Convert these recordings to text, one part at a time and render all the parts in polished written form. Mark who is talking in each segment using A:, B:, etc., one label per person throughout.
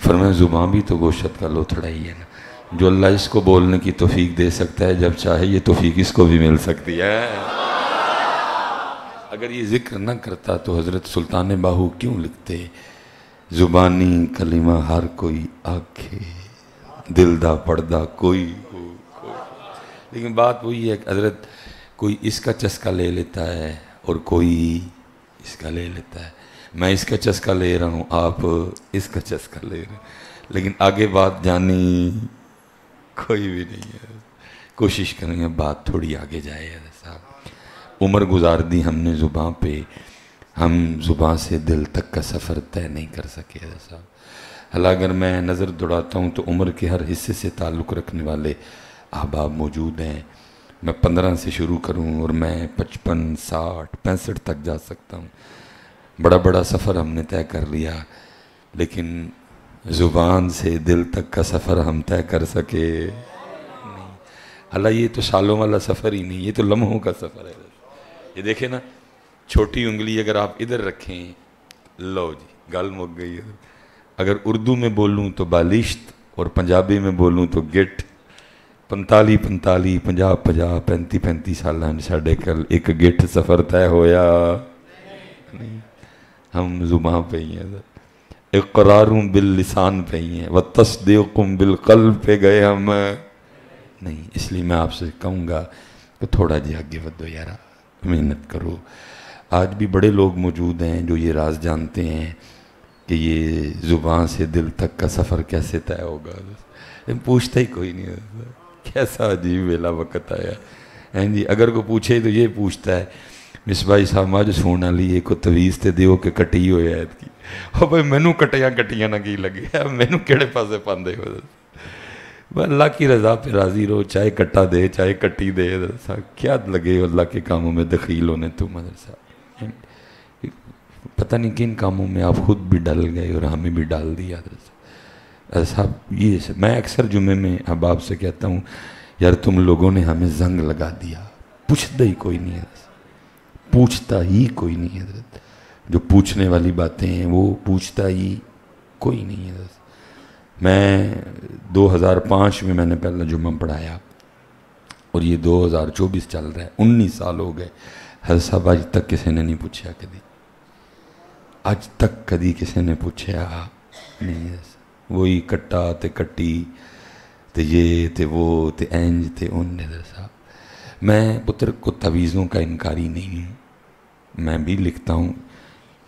A: فرمایا زبان بھی تو گوشت کا لوتھڑا ہی ہے نا، جو اللہ اس کو بولنے کی توفیق دے سکتا ہے جب چاہے یہ توفیق اس کو بھی مل سکتی ہے۔ اگر یہ ذکر نہ کرتا تو حضرت سلطان باہو کیوں لکھتے زبانی کلمہ ہر کوئی آکھے دل دا پردہ کوئی ہو کوئی۔ لیکن بات وہی ہے کہ حضرت کوئی اس کا چسکا لے لیتا ہے اور کوئی اس کا لے لیتا ہے، میں اس کا چسکا لے رہا ہوں، آپ اس کا چسکا لے رہے ہیں، لیکن آگے بات جانی کوئی بھی نہیں ہے۔ کوشش کریں گے بات تھوڑی آگے جائے حضرت صاحب۔ عمر گزار دی ہم نے زباں پہ، ہم زباں سے دل تک کا سفر طے نہیں کر سکے حضرت صاحب۔ حالانکہ اگر میں نظر دوڑاتا ہوں تو عمر کے ہر حصے سے تعلق رکھنے والے احباب موجود ہیں۔ میں 15 سے شروع کروں اور میں 55 60 65 تک جا سکتا ہوں۔ بڑا بڑا سفر ہم نے طے کر لیا، لیکن زبان سے دل تک کا سفر ہم طے کر سکے نہیں۔ حالانکہ یہ تو سالوں والا سفر ہی نہیں، یہ تو لمحوں کا سفر ہے۔ یہ دیکھیں نا، چھوٹی انگلی اگر آپ ادھر رکھیں، لو جی گل مک گئی ہے۔ اگر اردو میں بولوں تو بالشت اور پنجابی میں بولوں تو گٹ۔ 45 45 50 50 35 35 سال ساڑھے کل ایک گٹ سفر طے ہویا نہیں۔ ہم زبان پہ ہی ہیں، اقراروں باللسان پہ ہی ہیں، وتصدیقوں بالقلب پہ گئے ہم نہیں۔ اس لیے میں آپ سے کہوں گا کہ تھوڑا جی آگے ودو یارا، محنت کرو۔ آج بھی بڑے لوگ موجود ہیں جو یہ راز جانتے ہیں کہ یہ زبان سے دل تک کا سفر کیسے طے ہوگا، پوچھتا ہی کوئی نہیں ہے۔ کیسا عجیب ویلا وقت آیا ہے جی۔ اگر کوئی پوچھے تو یہ پوچھتا ہے مصباحی صاحب مجھ سونا لیے کو تویز تے دیو کہ کٹی ہوئے ہے کی، اور بھائی مینوں کٹیاں نہ کی لگے، مینوں کیڑے پاسے پاندے ہو۔ اللہ کی رضا پہ راضی رہو، چاہے کٹا دے چاہے کٹی دے، کیا لگے اللہ کے کاموں میں دخیل ہونے تو مدرسہ۔ پتہ نہیں کن کاموں میں آپ خود بھی ڈل گئے اور ہمیں بھی ڈال دیا صاحب۔ یہ میں اکثر جمعے میں احباب سے کہتا ہوں یار تم لوگوں نے ہمیں زنگ لگا دیا، پوچھتا ہی کوئی نہیں ہے، پوچھتا ہی کوئی نہیں ہے حضرت۔ جو پوچھنے والی باتیں ہیں وہ پوچھتا ہی کوئی نہیں ہے حضرت۔ میں 2005 میں نے پہلا جمعہ پڑھایا اور یہ 2024 چل رہا ہے، 19 سال ہو گئے حضرت صاحب۔ آج تک کسی نے نہیں پوچھا، کدی آج تک کدی کسی نے پوچھا نہیں ہے۔ وہی کٹا تے کٹی تے یہ تے وہ تے اینج تے ان حضرت صاحب۔ میں پتر کو تعویذوں کا انکاری نہیں ہوں، میں بھی لکھتا ہوں،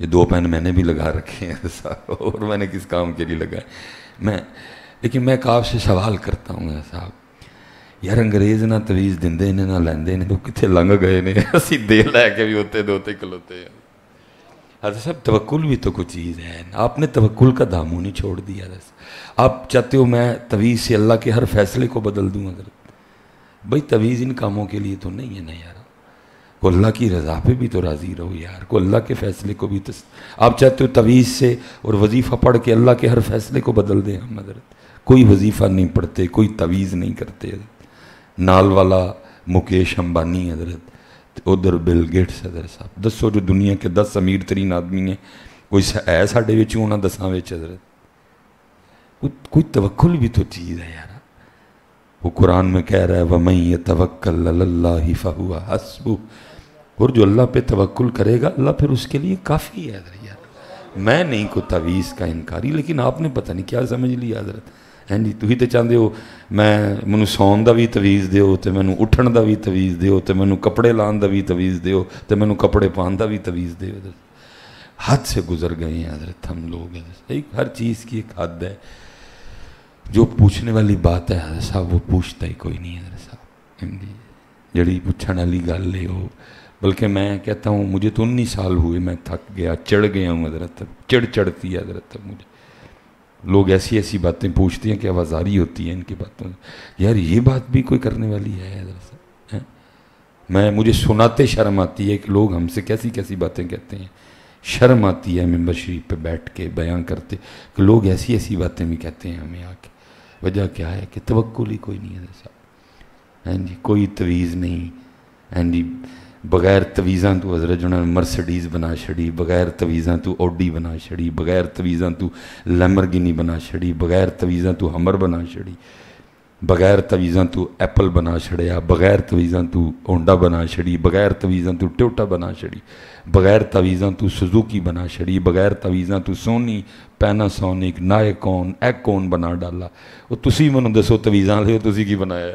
A: یہ 2 پین میں نے بھی لگا رکھے ہیں صاحب، اور میں نے کس کام کے لیے لگائے لیکن میں آپ سے سوال کرتا ہوں صاحب، یار انگریز نہ تویز دیندے نے نہ لیندے نے تو کتنے لنگ گئے نے، اسی دے لے کے بھی ہوتے کھلوتے ہیں۔ حضرت صاحب توکل بھی تو کوئی چیز ہے، آپ نے توکل کا دامن ہی چھوڑ دیا حضرت۔ آپ چاہتے ہو میں تویز سے اللہ کے ہر فیصلے کو بدل دوں حضرت؟ بھائی تویز ان کاموں کے لیے تو نہیں ہے نا یار، کو اللہ کی رضا پہ بھی تو راضی رہو یار، کو اللہ کے فیصلے کو بھی تو آپ چاہتے ہو تویز سے اور وظیفہ پڑھ کے اللہ کے ہر فیصلے کو بدل دیں ہم حضرت؟ کوئی وظیفہ نہیں پڑھتے، کوئی تویز نہیں کرتے حضرت۔ نال والا مکیش امبانی حضرت، ادھر بل گیٹس حضرت صاحب، دسو جو دنیا کے 10 امیر ترین آدمی ہیں کوئی ہے ساڑھے وچ ہونا 10 وچ حضرت؟ کوئی توکل بھی تو چیز ہے یار۔ وہ قرآن میں کہہ رہا ہے وَمَن يَتَوَكَّلْ عَلَى اللَّهِ فَهُوَ حَسْبُهُ، اور جو اللہ پہ توکل کرے گا اللہ پھر اس کے لیے کافی ہے حضرت یار۔ میں نہیں کوئی تعویذ کا انکاری، لیکن آپ نے پتہ نہیں کیا سمجھ لیا حضرت ہیں جی۔ تھی تو چاہتے ہو مینوں سون دا بھی تویز دیو تے مینوں اٹھن دا بھی تویز دیو تے مینوں کپڑے لان دا بھی تویز دیو تے مینوں کپڑے پان دا بھی تویز دیو حضرت۔ حد سے گزر گئے ہیں حضرت ہم لوگ حضرت۔ ہر چیز کی ایک حد ہے، جو پوچھنے والی بات ہے حضرت صاحب وہ پوچھتا ہی کوئی نہیں حضرت صاحب جی۔ جڑی پوچھنے والی گل لے ہو، بلکہ میں کہتا ہوں مجھے تو 19 سال ہوئے، میں تھک گیا، چڑھ گیا ہوں حضرت، چڑھتی ہے حضرت مجھے۔ لوگ ایسی باتیں پوچھتے ہیں کہ آوازاری ہوتی ہے ان کی باتوں سے، یار یہ بات بھی کوئی کرنے والی ہے حضرت صاحب۔ مجھے سناتے شرم آتی ہے کہ لوگ ہم سے کیسی باتیں کہتے ہیں، شرم آتی ہے ممبر شریف پہ بیٹھ کے بیان کرتے کہ لوگ ایسی باتیں بھی کہتے ہیں ہمیں آ کے۔ وجہ کیا ہے کہ توکل ہی کوئی نہیں ہے صاحب ہیں جی، کوئی تویز نہیں ہیں جی۔ بغیر تویزاں تو حضرت جنہوں نے مرسڈیز بنا چھڑی، بغیر تویزاں تو اوڈی بنا چھڑی، بغیر تویزاں تو لیمبرگینی بنا چھڑی، بغیر تویزاں تو ہمر بنا چھڑی، بغیر تویزاں تو ایپل بنا چھڑیا، بغیر تویزاں تو ہونڈا بنا چھڑی، بغیر تویزاں تو ٹوٹا بنا چھڑی، بغیر تویزاں تو سوزوکی بنا چھڑی، بغیر تویزاں تو سونی، پیناسونک، نائکون، ایکون بنا ڈالا۔ وہ تسی منو دسو تویزاں لے تسی کی بنایا ہے؟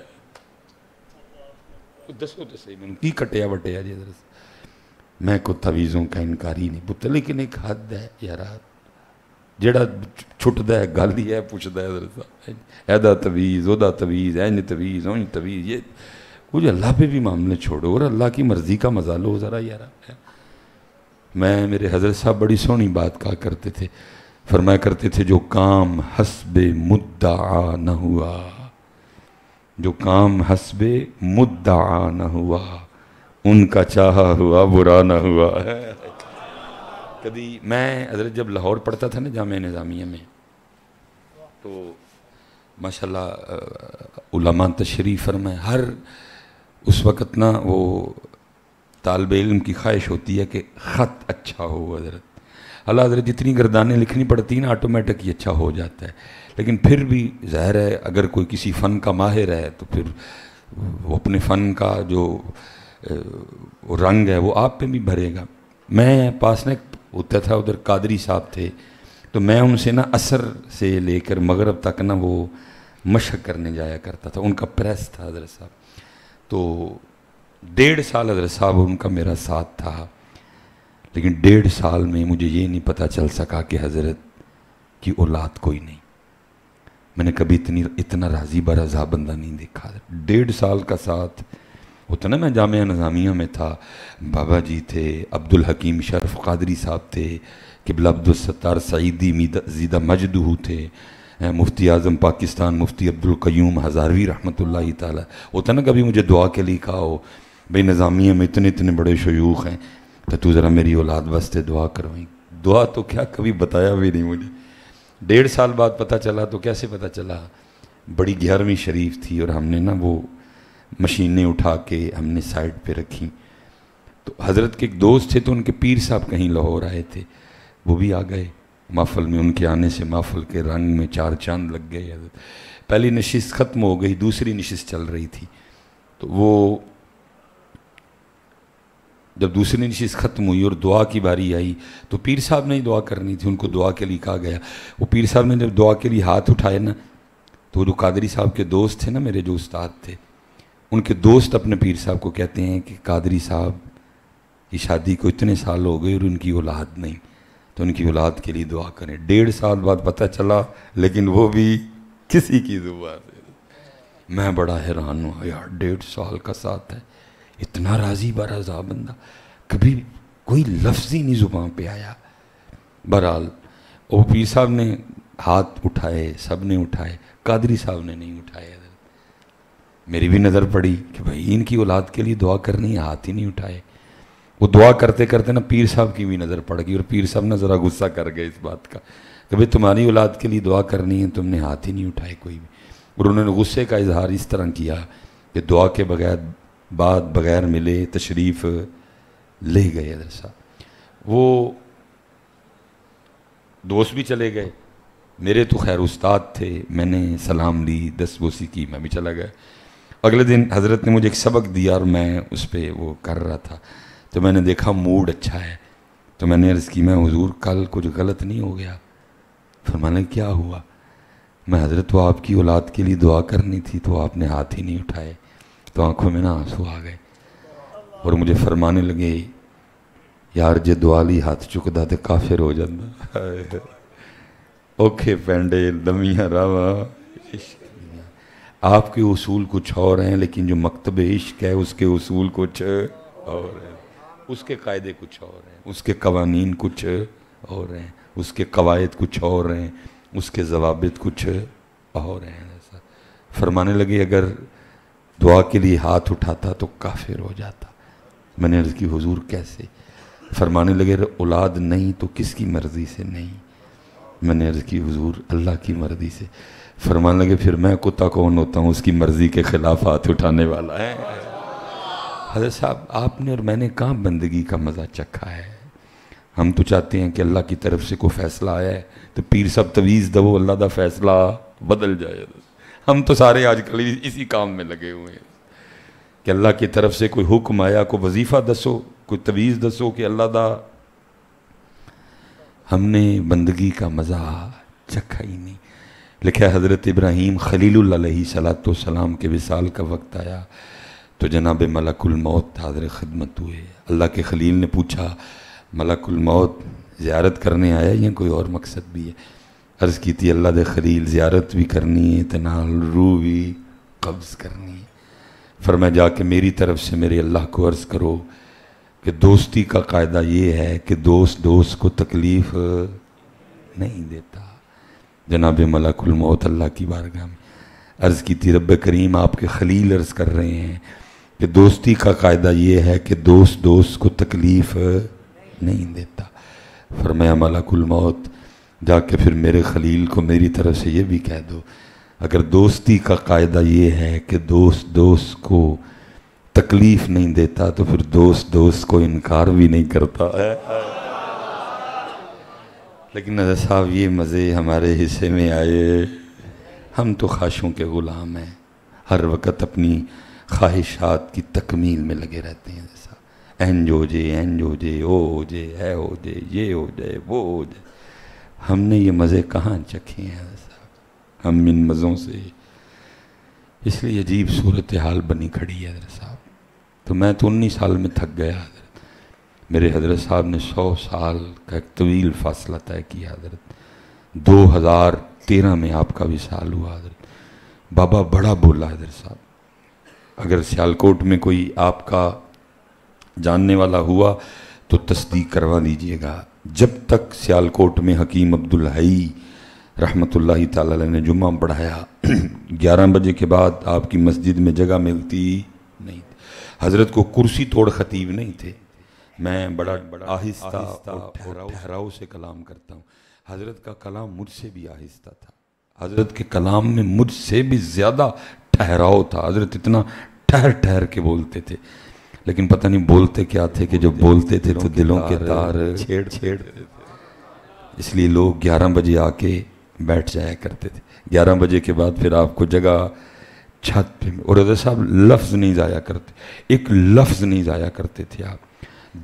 A: دسو تو صحیح میں کی کٹیا وٹیا جی درست میں کو تویزوں کا انکاری نہیں پتا، لیکن ایک حد ہے یار جڑا چھٹدا ہے گل ہی ہے پوچھدا ہے درست ایدا تویز اودا تویز این تویز اون تویز، یہ کچھ اللہ پہ بھی معاملے چھوڑو اور اللہ کی مرضی کا مزہ لو ذرا یار۔ میں میرے حضرت صاحب بڑی سونی بات کہا کرتے تھے، فرمایا کرتے تھے جو کام حسب مدعا نہ ہوا، جو کام حسب مدعا نہ ہوا ان کا چاہا ہوا برا نہ ہوا ہے۔ کبھی میں حضرت جب لاہور پڑھتا تھا نا جامعہ نظامیہ میں، تو ماشاءاللہ علماء تشریف فرمائے، ہر اس وقت نا وہ طالب علم کی خواہش ہوتی ہے کہ خط اچھا ہو حضرت، اللہ حضرت جتنی گردانیں لکھنی پڑتی ہیں آٹومیٹک ہی اچھا ہو جاتا ہے، لیکن پھر بھی ظاہر ہے اگر کوئی کسی فن کا ماہر ہے تو پھر وہ اپنے فن کا جو رنگ ہے وہ آپ پہ بھی بھرے گا۔ میں پاس میں ہوتا تھا ادھر قادری صاحب تھے، تو میں ان سے نا عصر سے لے کر مغرب تک نا وہ مشق کرنے جایا کرتا تھا، ان کا پریس تھا حضرت صاحب، تو 1.5 سال حضرت صاحب ان کا میرا ساتھ تھا، لیکن 1.5 سال میں مجھے یہ نہیں پتہ چل سکا کہ حضرت کی اولاد کوئی نہیں۔ میں نے کبھی اتنا راضی برضا بندہ نہیں دیکھا۔ 1.5 سال کا ساتھ ہوتا نا، میں جامعہ نظامیہ میں تھا، بابا جی تھے، عبدالحکیم شرف قادری صاحب تھے، قبلہ عبدالستار سعیدی زیدہ مجدہ تھے، مفتی اعظم پاکستان مفتی عبدالقیوم ہزاروی رحمۃ اللہ تعالیٰ۔ ہوتا نا کبھی مجھے دعا کے لیے کہا ہو بھئی نظامیہ میں اتنے بڑے شیوخ ہیں تو ذرا میری اولاد واسطے دعا کروائیں۔ دعا تو کیا کبھی بتایا بھی نہیں مجھے، 1.5 سال بعد پتہ چلا۔ تو کیسے پتہ چلا؟ بڑی 11ویں شریف تھی اور ہم نے نا وہ مشینیں اٹھا کے ہم نے سائڈ پہ رکھیں، تو حضرت کے ایک دوست تھے تو ان کے پیر صاحب کہیں لاہور آئے تھے، وہ بھی آ گئے محفل میں، ان کے آنے سے محفل کے رنگ میں 4 چاند لگ گئے۔ حضرت پہلی نشست ختم ہو گئی، دوسری نشست چل رہی تھی، تو وہ جب دوسری نشست ختم ہوئی اور دعا کی باری آئی تو پیر صاحب نے ہی دعا کرنی تھی، ان کو دعا کے لیے کہا گیا۔ وہ پیر صاحب نے جب دعا کے لیے ہاتھ اٹھائے نا، تو جو قادری صاحب کے دوست تھے نا، میرے جو استاد تھے، ان کے دوست اپنے پیر صاحب کو کہتے ہیں کہ قادری صاحب کی شادی کو اتنے سال ہو گئے اور ان کی اولاد نہیں، تو ان کی اولاد کے لیے دعا کریں۔ 1.5 سال بعد پتہ چلا، لیکن وہ بھی کسی کی دعا سے۔ میں بڑا حیران ہوا یار، 1.5 سال کا ساتھ ہے، اتنا راضی برضا بندہ، کبھی کوئی لفظ ہی نہیں زبان پہ آیا۔ بہرحال وہ پیر صاحب نے ہاتھ اٹھائے، سب نے اٹھائے، قادری صاحب نے نہیں اٹھائے۔ میری بھی نظر پڑی کہ بھائی ان کی اولاد کے لیے دعا کرنی ہے، ہاتھ ہی نہیں اٹھائے۔ وہ دعا کرتے کرتے نا پیر صاحب کی بھی نظر پڑ گئی، اور پیر صاحب نا ذرا غصہ کر گئے اس بات کا کہ بھائی تمہاری اولاد کے لیے دعا کرنی ہے، تم نے ہاتھ ہی نہیں اٹھائے کوئی بھی۔ اور انہوں نے غصے کا اظہار اس طرح کیا کہ دعا کے بغیر ملے تشریف لے گئے حضرت صاحب۔ وہ دوست بھی چلے گئے، میرے تو خیر استاد تھے، میں نے سلام لی، دست بوسی کی، میں بھی چلا گیا۔ اگلے دن حضرت نے مجھے ایک سبق دیا اور میں اس پہ وہ کر رہا تھا، تو میں نے دیکھا موڈ اچھا ہے، تو میں نے عرض کی، میں حضور کل کچھ غلط نہیں ہو گیا؟ فرمانے کیا ہوا؟ میں حضرت وہ آپ کی اولاد کے لیے دعا کرنی تھی تو آپ نے ہاتھ ہی نہیں اٹھائے، تو آنکھوں میں نا آنسو آ گئے، اور مجھے فرمانے لگے یار جے دعا لی ہاتھ چکدا تے کافر ہو جاندہ، اوکھے پینڈے دمیاں راوا، آپ کے اصول کچھ اور ہیں، لیکن جو مکتب عشق ہے اس کے اصول کچھ اور ہیں، اس کے قاعدے کچھ اور ہیں، اس کے قوانین کچھ اور ہیں، اس کے قواعد کچھ اور ہیں، اس کے ضوابط کچھ اور ہیں۔ فرمانے لگے اگر دعا کے لیے ہاتھ اٹھاتا تو کافر ہو جاتا۔ میں نے عرض کی حضور کیسے؟ فرمانے لگے اولاد نہیں تو کس کی مرضی سے نہیں؟ میں نے عرض کی حضور اللہ کی مرضی سے۔ فرمانے لگے پھر میں کتا کون ہوتا ہوں اس کی مرضی کے خلاف ہاتھ اٹھانے والا ہے؟ حضرت صاحب آپ نے اور میں نے کہاں بندگی کا مزہ چکھا ہے؟ ہم تو چاہتے ہیں کہ اللہ کی طرف سے کوئی فیصلہ آیا ہے تو پیر صاحب تویز دو اللہ دا فیصلہ بدل جائے. ہم تو سارے آج کل اسی کام میں لگے ہوئے ہیں کہ اللہ کی طرف سے کوئی حکم آیا, کوئی وظیفہ دسو, کوئی تویز دسو کہ اللہ دا. ہم نے بندگی کا مزہ چکھا ہی نہیں. لکھا حضرت ابراہیم خلیل اللہ علیہ صلاۃ والسلام کے وصال کا وقت آیا تو جناب ملک الموت حاضر خدمت ہوئے. اللہ کے خلیل نے پوچھا ملک الموت زیارت کرنے آیا یا کوئی اور مقصد بھی ہے؟ عرض کی تھی اللہ دے خلیل زیارت بھی کرنی ہے تنال روح بھی قبض کرنی ہے. فرمایا جا کے میری طرف سے میرے اللہ کو عرض کرو کہ دوستی کا قاعدہ یہ ہے کہ دوست کو تکلیف نہیں دیتا. جناب ملک الموت اللہ کی بارگاہ میں عرض کی تھی رب کریم آپ کے خلیل عرض کر رہے ہیں کہ دوستی کا قاعدہ یہ ہے کہ دوست کو تکلیف نہیں دیتا. فرمایا ملک الموت جا کے پھر میرے خلیل کو میری طرف سے یہ بھی کہہ دو اگر دوستی کا قاعدہ یہ ہے کہ دوست کو تکلیف نہیں دیتا تو پھر دوست کو انکار بھی نہیں کرتا ہے. لیکن حضرت صاحب یہ مزے ہمارے حصے میں آئے. ہم تو خواہشوں کے غلام ہیں, ہر وقت اپنی خواہشات کی تکمیل میں لگے رہتے ہیں. حضرت صاحب اینج ہو جے او ہو جے ہے ہو جے یہ ہو جائے وہ ہو جائے. ہم نے یہ مزے کہاں چکھے ہیں حضرت صاحب؟ ہم ان مزوں سے اس لیے عجیب صورتحال بنی کھڑی ہے حضرت صاحب. تو میں تو 19 سال میں تھک گیا حضرت. میرے حضرت صاحب نے 100 سال کا ایک طویل فاصلہ طے کیا حضرت. 2013 میں آپ کا وصال ہوا حضرت. بابا بڑا بولا حضرت صاحب. اگر سیالکوٹ میں کوئی آپ کا جاننے والا ہوا تو تصدیق کروا دیجئے گا. جب تک سیالکوٹ میں حکیم عبدالحی رحمۃ اللہ تعالی علیہ نے جمعہ پڑھایا 11 بجے کے بعد آپ کی مسجد میں جگہ ملتی نہیں. حضرت کو کرسی توڑ خطیب نہیں تھے. میں بڑا آہستہ اور ٹھہراؤ سے کلام کرتا ہوں. حضرت کا کلام مجھ سے بھی آہستہ تھا. حضرت کے کلام میں مجھ سے بھی زیادہ ٹھہراؤ تھا. حضرت اتنا ٹھہر کے بولتے تھے لیکن پتہ نہیں بولتے کیا تھے کہ جب بولتے تھے تو دلوں کے تار چھیڑ تھے. اس لیے لوگ 11 بجے آ کے بیٹھ جایا کرتے تھے. 11 بجے کے بعد پھر آپ کو جگہ چھت پہ. اور حضرت صاحب لفظ نہیں ضائع کرتے, ایک لفظ نہیں ضائع کرتے تھے آپ.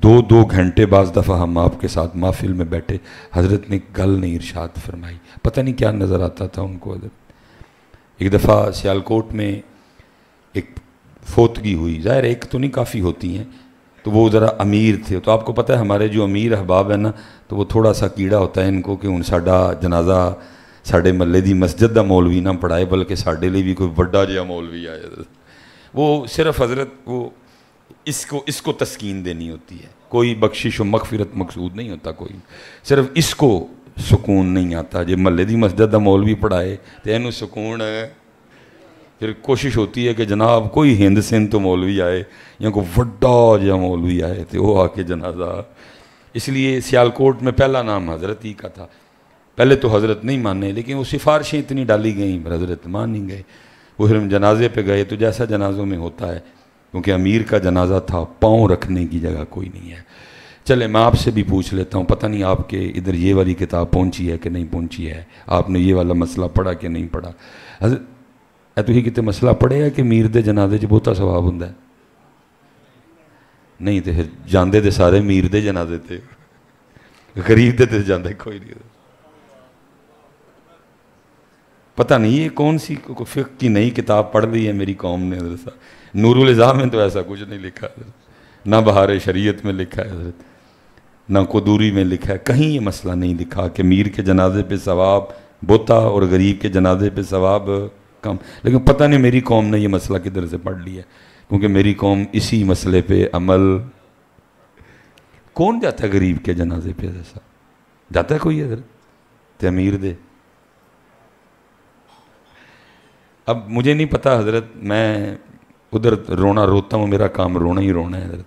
A: 2 گھنٹے بعض دفعہ ہم آپ کے ساتھ محفل میں بیٹھے, حضرت نے گل نہیں ارشاد فرمائی. پتہ نہیں کیا نظر آتا تھا ان کو. حضرت ایک دفعہ سیالکوٹ میں ایک فوتگی ہوئی. ظاہر ایک تو نہیں کافی ہوتی ہیں, تو وہ ذرا امیر تھے. تو آپ کو پتہ ہے ہمارے جو امیر احباب ہیں نا تو وہ تھوڑا سا کیڑا ہوتا ہے ان کو کہ ہن ساڈا جنازہ ساڈے محلے دی مسجد دا مولوی نہ پڑھائے بلکہ ساڈے لیے بھی کوئی بڑا جہا مولوی آئے. وہ صرف حضرت وہ اس کو تسکین دینی ہوتی ہے. کوئی بخشش و مغفرت مقصود نہیں ہوتا. کوئی صرف اس کو سکون نہیں آتا. جب محلے دی مسجد دا مولوی پڑھائے تو اینو سکون ہے. پھر کوشش ہوتی ہے کہ جناب کوئی ہند سندھ تو مولوی آئے یا کوئی وڈا جہا مولوی آئے تو وہ آ کے جنازہ. اس لیے سیالکوٹ میں پہلا نام حضرت ہی کا تھا. پہلے تو حضرت نہیں مانے لیکن وہ سفارشیں اتنی ڈالی گئیں حضرت مان نہیں گئے. وہ پھر ہم جنازے پہ گئے تو جیسا جنازوں میں ہوتا ہے کیونکہ امیر کا جنازہ تھا, پاؤں رکھنے کی جگہ کوئی نہیں ہے. چلے میں آپ سے بھی پوچھ لیتا ہوں, پتہ نہیں آپ کے ادھر یہ والی کتاب پہنچی ہے کہ نہیں پہنچی ہے, آپ نے یہ والا مسئلہ پڑھا کہ نہیں پڑھا. حضرت تھی کتے مسئلہ پڑھے ہے کہ میر دے جنازے چ بہتا ثواب ہوں نہیں تو پھر جاندے دے سارے میر دے جنازے تھے, غریب دے جاندے کوئی نہیں. پتہ نہیں یہ کون سی فقہ کی نئی کتاب پڑھ لی ہے میری قوم نے. حضرت صاحب نور الازام میں تو ایسا کچھ نہیں لکھا ہے, نہ بہار شریعت میں لکھا ہے حضرت, نہ قدوری میں لکھا ہے. کہیں یہ مسئلہ نہیں لکھا کہ میر کے جنازے پہ ثواب بہتا اور غریب کے جنازے پہ ثواب کم. لیکن پتہ نہیں میری قوم نے یہ مسئلہ کدھر سے پڑھ لیا ہے کیونکہ میری قوم اسی مسئلے پہ عمل. کون جاتا ہے غریب کے جنازے پہ حضرت صاحب؟ جاتا ہے کوئی حضرت تے امیر دے؟ اب مجھے نہیں پتا حضرت, میں ادھر روتا ہوں, میرا کام رونا ہی رونا ہے حضرت.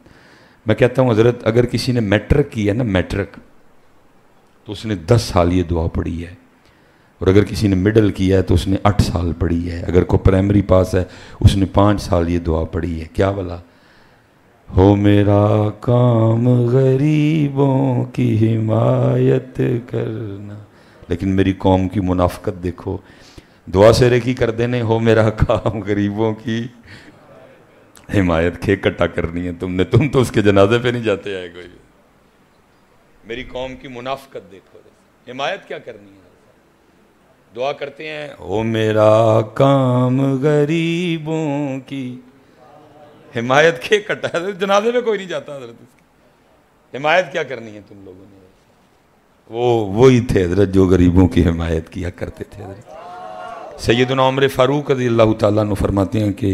A: میں کہتا ہوں حضرت اگر کسی نے میٹرک کی ہے نا میٹرک تو اس نے 10 سال یہ دعا پڑھی ہے, اور اگر کسی نے مڈل کیا ہے تو اس نے 8 سال پڑھی ہے. اگر کوئی پرائمری پاس ہے اس نے 5 سال یہ دعا پڑھی ہے. کیا بلا ہو میرا کام غریبوں کی حمایت کرنا. لیکن میری قوم کی منافقت دیکھو, دعا سے ریکی کر دینے, ہو میرا کام غریبوں کی حمایت. کھے کٹا کرنی ہے تم تو اس کے جنازے پہ نہیں جاتے آئے کوئی. میری قوم کی منافقت دیکھو, حمایت کیا کرنی ہے. دعا کرتے ہیں او میرا کام غریبوں کی حمایت. کھے کٹا ہے, جنازے میں کوئی نہیں جاتا حضرت. اس کی حمایت کیا کرنی ہے تم لوگوں نے. وہی تھے حضرت جو غریبوں کی حمایت کیا کرتے تھے حضرت. سیدنا عمر فاروق رضی اللہ تعالیٰ عنہ فرماتے ہیں کہ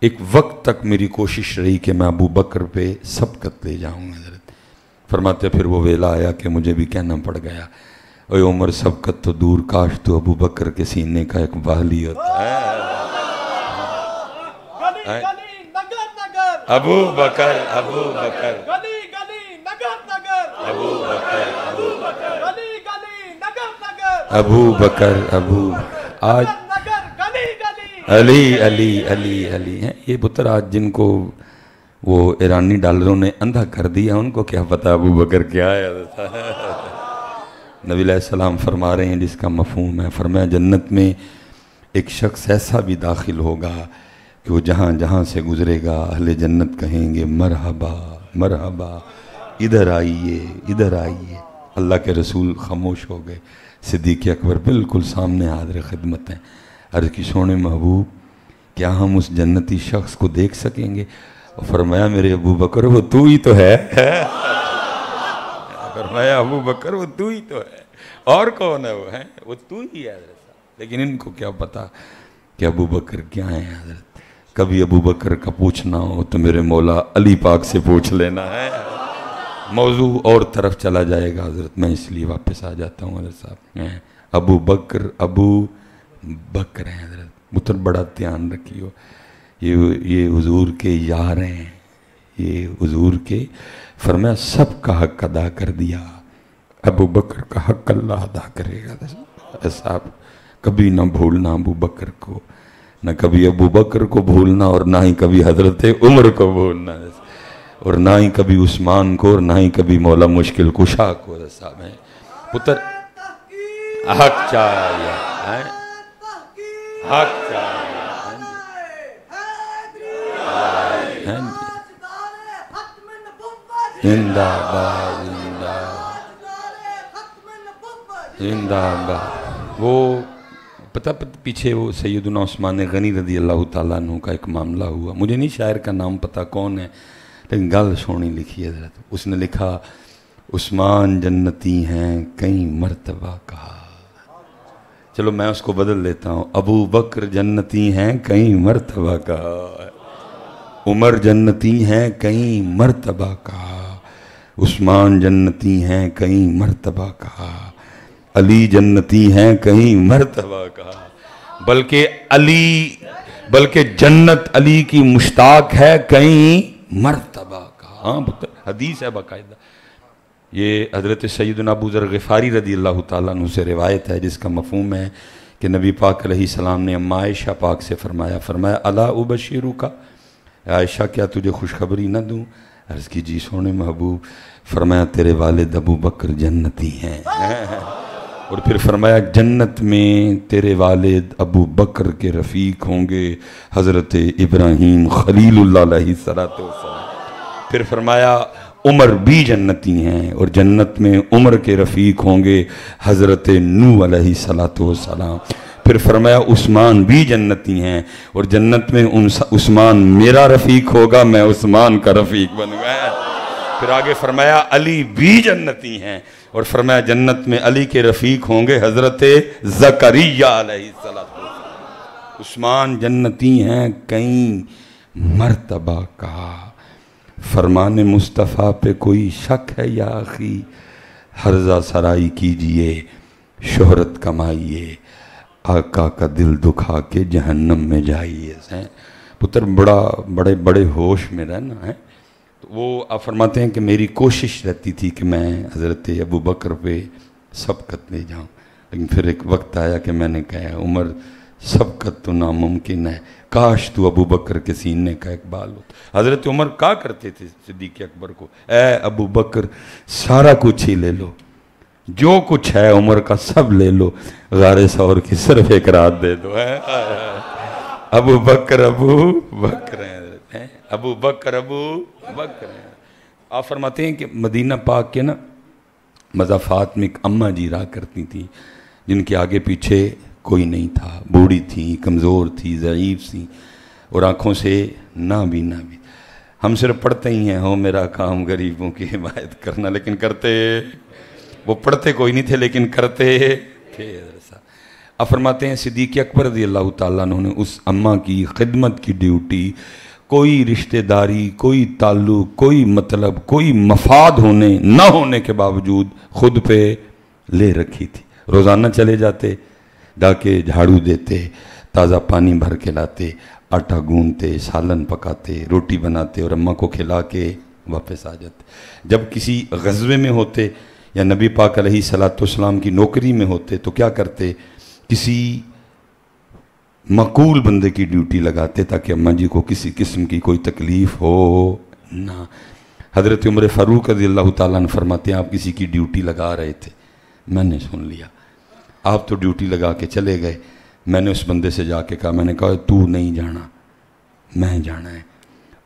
A: ایک وقت تک میری کوشش رہی کہ میں ابو بکر پہ سبقت لے جاؤں حضرت. فرماتے پھر وہ ویلا آیا کہ مجھے بھی کہنا پڑ گیا, اے عمر سبقت تو دور, کاش تو ابو بکر کے سینے کا ایک والی ہوتا ہے. ابو بکر ابو بکر ابو بکر ابو بکر ابو. آج علی علی علی علی ہیں یہ پتر. آج جن کو وہ ایرانی ڈالروں نے اندھا کر دیا, ان کو کیا پتا ابو بکر کیا ہے. نبی علیہ السلام فرما رہے ہیں جس کا مفہوم ہے, فرمایا جنت میں ایک شخص ایسا بھی داخل ہوگا کہ وہ جہاں جہاں سے گزرے گا اہل جنت کہیں گے مرحبا مرحبا, ادھر آئیے ادھر آئیے. اللہ کے رسول خاموش ہو گئے. صدیق اکبر بالکل سامنے حاضر خدمت ہیں. عرض کی سونے محبوب کیا ہم اس جنتی شخص کو دیکھ سکیں گے؟ فرمایا میرے ابو بکر وہ تو ہی تو ہے. فرمایا ابو بکر وہ تو ہی تو ہے, اور کون ہے وہ تو ہی ہے حضرت. لیکن ان کو کیا پتا کہ ابو بکر کیا ہیں حضرت. کبھی ابو بکر کا پوچھنا ہو تو میرے مولا علی پاک سے پوچھ لینا ہے. موضوع اور طرف چلا جائے گا حضرت, میں اس لیے واپس آ جاتا ہوں حضرت صاحب. ابو بکر ہیں حضرت. مطلب بڑا دھیان رکھیو, یہ حضور کے یار ہیں, یہ حضور کے. فرمایا سب کا حق ادا کر دیا, ابو بکر کا حق اللہ ادا کرے گا. صاحب کبھی نہ بھولنا ابو بکر کو, نہ کبھی ابو بکر کو بھولنا, اور نہ ہی کبھی حضرت عمر کو بھولنا, اور نہ ہی کبھی عثمان کو, اور نہ ہی کبھی مولا مشکل کشا کو. صاحب ہیں پتر حق چاہیے, حق چاہیے. زندہ باد زندہ باد. وہ پتہ پیچھے وہ سیدنا عثمان غنی رضی اللہ تعالیٰ عنہ کا ایک معاملہ ہوا. مجھے نہیں شاعر کا نام پتہ کون ہے, لیکن گل سونی لکھی ہے حضرت. اس نے لکھا عثمان جنتی ہیں کئی مرتبہ کہا. چلو میں اس کو بدل لیتا ہوں, ابو بکر جنتی ہیں کئی مرتبہ کہا, عمر جنتی ہیں کئی مرتبہ کہا, عثمان جنتی ہیں کئی مرتبہ کہا, علی جنتی ہیں کئی مرتبہ کہا. بلکہ جنت علی کی مشتاق ہے کئی مرتبہ کہا. ہاں حدیث ہے باقاعدہ. یہ حضرت سیدنا ابو ذر غفاری رضی اللہ تعالیٰ عنہ سے روایت ہے, جس کا مفہوم ہے کہ نبی پاک علیہ السلام نے اما عائشہ پاک سے فرمایا الا ابشرک, عائشہ کیا تجھے خوشخبری نہ دوں؟ عرض کی جی سونے محبوب. فرمایا تیرے والد ابو بکر جنتی ہیں, اور پھر فرمایا جنت میں تیرے والد ابو بکر کے رفیق ہوں گے حضرت ابراہیم خلیل اللہ علیہ السلام. پھر فرمایا عمر بھی جنتی ہیں, اور جنت میں عمر کے رفیق ہوں گے حضرت نوح علیہ السلام. پھر فرمایا عثمان بھی جنتی ہیں, اور جنت میں عثمان میرا رفیق ہوگا, میں عثمان کا رفیق بن گیا. پھر آگے فرمایا علی بھی جنتی ہیں, اور فرمایا جنت میں علی کے رفیق ہوں گے حضرت زکریا علیہ السلام. عثمان جنتی ہیں کئی مرتبہ کہا. فرمان مصطفیٰ پہ کوئی شک ہے یا آخی, ہرزہ سرائی کیجئے شہرت کمائیے, آقا کا دل دکھا کے جہنم میں جائیے. پتر بڑے ہوش میں رہنا ہے. تو وہ آپ فرماتے ہیں کہ میری کوشش رہتی تھی کہ میں حضرت ابو بکر پہ سبقت لے جاؤں, لیکن پھر ایک وقت آیا کہ میں نے کہا عمر سبقت تو ناممکن ہے، کاش تو ابو بکر کے سینے کا اقبال ہوتا۔ حضرت عمر کہا کرتے تھے صدیق اکبر کو، اے ابو بکر سارا کچھ ہی لے لو، جو کچھ ہے عمر کا سب لے لو، غار ثور کی صرف ایک رات دے دو۔ ابو بکر ہیں، ابو بکر ہیں۔ آپ فرماتے ہیں کہ مدینہ پاک کے نا مضافات میں ایک اماں جی رہا کرتی تھی، جن کے آگے پیچھے کوئی نہیں تھا، بوڑھی تھی، کمزور تھی، ضعیف تھی، اور آنکھوں سے نہ بھی۔ ہم صرف پڑھتے ہی ہیں، ہو میرا کام غریبوں کی حمایت کرنا، لیکن کرتے وہ پڑھتے کوئی نہیں تھے لیکن کرتے تھے۔ اب فرماتے ہیں صدیق اکبر رضی اللہ تعالیٰ عنہ نے اس اماں کی خدمت کی ڈیوٹی کوئی رشتہ داری، کوئی تعلق، کوئی مطلب، کوئی مفاد ہونے نہ ہونے کے باوجود خود پہ لے رکھی تھی۔ روزانہ چلے جاتے، جا کے جھاڑو دیتے، تازہ پانی بھر کے لاتے، آٹا گوندتے، سالن پکاتے، روٹی بناتے اور اماں کو کھلا کے واپس آ جاتے۔ جب کسی غزوے میں ہوتے یا نبی پاک علیہ السلام کی نوکری میں ہوتے تو کیا کرتے، کسی مقبول بندے کی ڈیوٹی لگاتے تاکہ اماں جی کو کسی قسم کی کوئی تکلیف ہو نہ۔ حضرت عمر فاروق رضی اللہ تعالیٰ عنہ فرماتے ہیں آپ کسی کی ڈیوٹی لگا رہے تھے، میں نے سن لیا، آپ تو ڈیوٹی لگا کے چلے گئے، میں نے اس بندے سے جا کے کہا، میں نے کہا تو نہیں جانا، میں جانا ہے،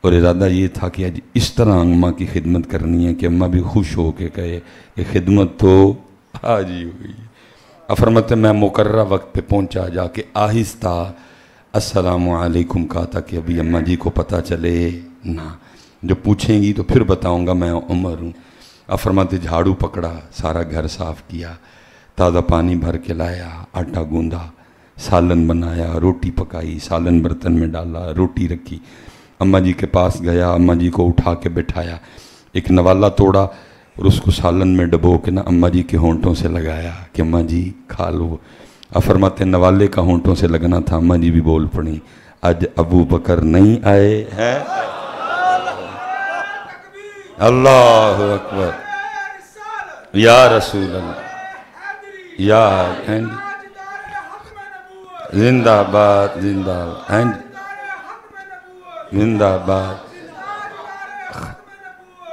A: اور ارادہ یہ تھا کہ آج اس طرح اماں کی خدمت کرنی ہے کہ اماں بھی خوش ہو کے کہے کہ خدمت تو آج ہی ہوئی۔ فرماتے میں مقررہ وقت پہ پہنچا، جا کے آہستہ السلام علیکم کہا تھا کہ ابھی اماں جی کو پتہ چلے نہ، جو پوچھیں گی تو پھر بتاؤں گا میں عمر ہوں۔ فرماتے جھاڑو پکڑا، سارا گھر صاف کیا، تازہ پانی بھر کے لایا، آٹا گوندا، سالن بنایا، روٹی پکائی، سالن برتن میں ڈالا، روٹی رکھی، اماں جی کے پاس گیا، اماں جی کو اٹھا کے بٹھایا، ایک نوالا توڑا اور اس کو سالن میں ڈبو کے نا اماں جی کے ہونٹوں سے لگایا کہ اماں جی کھا لو۔ فرماتے نوالے کا ہونٹوں سے لگنا تھا، اماں جی بھی بول پڑی، آج ابو بکر نہیں آئے ہیں، اللہ اکبر، یا رسول اللہ، یا زندہ باد، زندہ زندہ باد،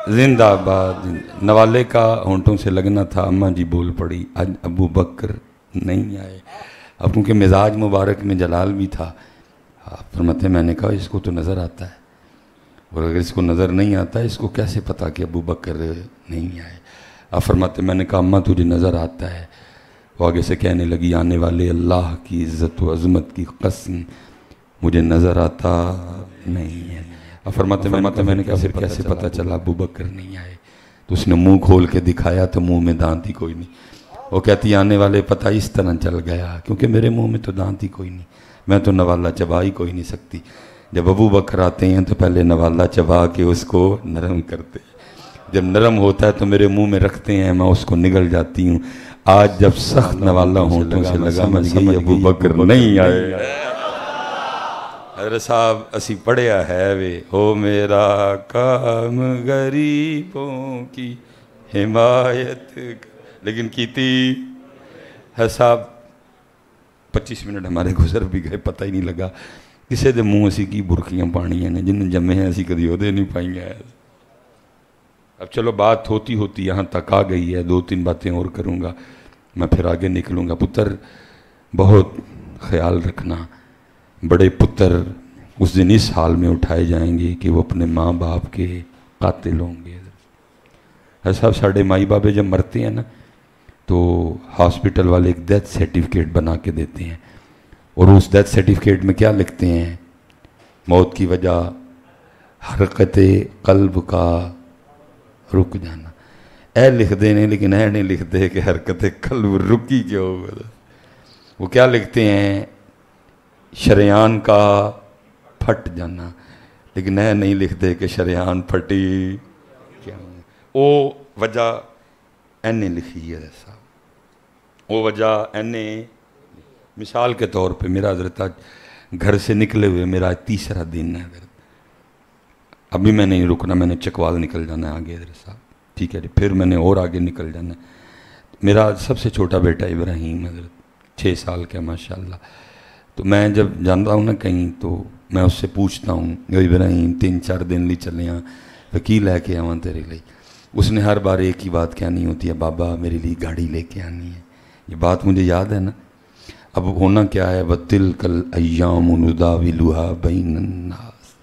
A: زندہ باد۔ نوالے کا ہونٹوں سے لگنا تھا، اماں جی بول پڑی، آج ابو بکر نہیں آئے۔ اب کیونکہ مزاج مبارک میں جلال بھی تھا، فرماتے میں نے کہا اس کو تو نظر آتا ہے، اور اگر اس کو نظر نہیں آتا ہے اس کو کیسے پتا کہ ابو بکر نہیں آئے۔ فرماتے میں نے کہا اماں تجھے نظر آتا ہے؟ وہ آگے سے کہنے لگی، آنے والے اللہ کی عزت و عظمت کی قسم مجھے نظر آتا نہیں ہے۔ فرماتے میں نے کہا پھر کیسے پتہ چلا ابو بکر نہیں آئے؟ تو اس نے منہ کھول کے دکھایا تو منہ میں دانت ہی کوئی نہیں۔ وہ کہتی آنے والے پتہ اس طرح چل گیا کیونکہ میرے منہ میں تو دانت ہی کوئی نہیں، میں تو نوالا چبا ہی کوئی نہیں سکتی۔ جب ابو بکر آتے ہیں تو پہلے نوالا چبا کے اس کو نرم کرتے ہیں، جب نرم ہوتا ہے تو میرے منہ میں رکھتے ہیں، میں اس کو نگل جاتی ہوں۔ آج جب سخت نوالا ہونٹوں سے لگا میں سمجھ ابو بکر نہیں آئے۔ حضرت صاحب اسی پڑھیا ہے وے، ہو میرا کام غریبوں کی حمایت، لیکن کیتی ہے صاحب 25 منٹ ہمارے گزر بھی گئے، پتہ ہی نہیں لگا کسے دے منہ اسی کی برکیاں پانی ہیں جن جمے ہیں اسی کدی ہوتے نہیں پائیں گے۔ اب چلو بات ہوتی ہوتی یہاں تک آ گئی ہے، 2-3 باتیں اور کروں گا، میں پھر آگے نکلوں گا۔ پتر بہت خیال رکھنا، بڑے پتر اس دن اس حال میں اٹھائے جائیں گے کہ وہ اپنے ماں باپ کے قاتل ہوں گے۔ صاحب ساڑھے مائی بابے جب مرتے ہیں نا تو ہاسپٹل والے ایک ڈیتھ سرٹیفکیٹ بنا کے دیتے ہیں، اور اس ڈیتھ سرٹیفکیٹ میں کیا لکھتے ہیں؟ موت کی وجہ حرکت قلب کا رک جانا۔ اے لکھ دینے لیکن اے نہیں لکھتے کہ حرکت قلب رکی کیوں۔ وہ کیا لکھتے ہیں؟ شریان کا پھٹ جانا، لیکن اے نہیں لکھتے کہ شریان پھٹی کیا۔ وہ وجہ این نے لکھی ہے صاحب، وہ وجہ این نے، مثال کے طور پہ میرا حضرت آج گھر سے نکلے ہوئے میرا 3را دن ہے حضرت، ابھی میں نہیں رکنا، میں نے چکوال نکل جانا ہے آگے حضرت صاحب، ٹھیک ہے جی، پھر میں نے اور آگے نکل جانا ہے۔ میرا سب سے چھوٹا بیٹا ابراہیم حضرت 6 سال کا ماشاءاللہ، تو میں جب جاتا ہوں نا کہیں تو میں اس سے پوچھتا ہوں ابراہیم 3-4 دن لی چلے ہیں کی لے کے آواں تیرے لیے. اس نے ہر بار ایک ہی بات کہانی ہوتی ہے بابا میرے لیے گاڑی لے کے آنی ہے. یہ بات مجھے یاد ہے نا. اب ہونا کیا ہے وَتِلْكَ الْأَيَّامُ نُدَاوِلُهَا بَيْنَ النَّاسِ.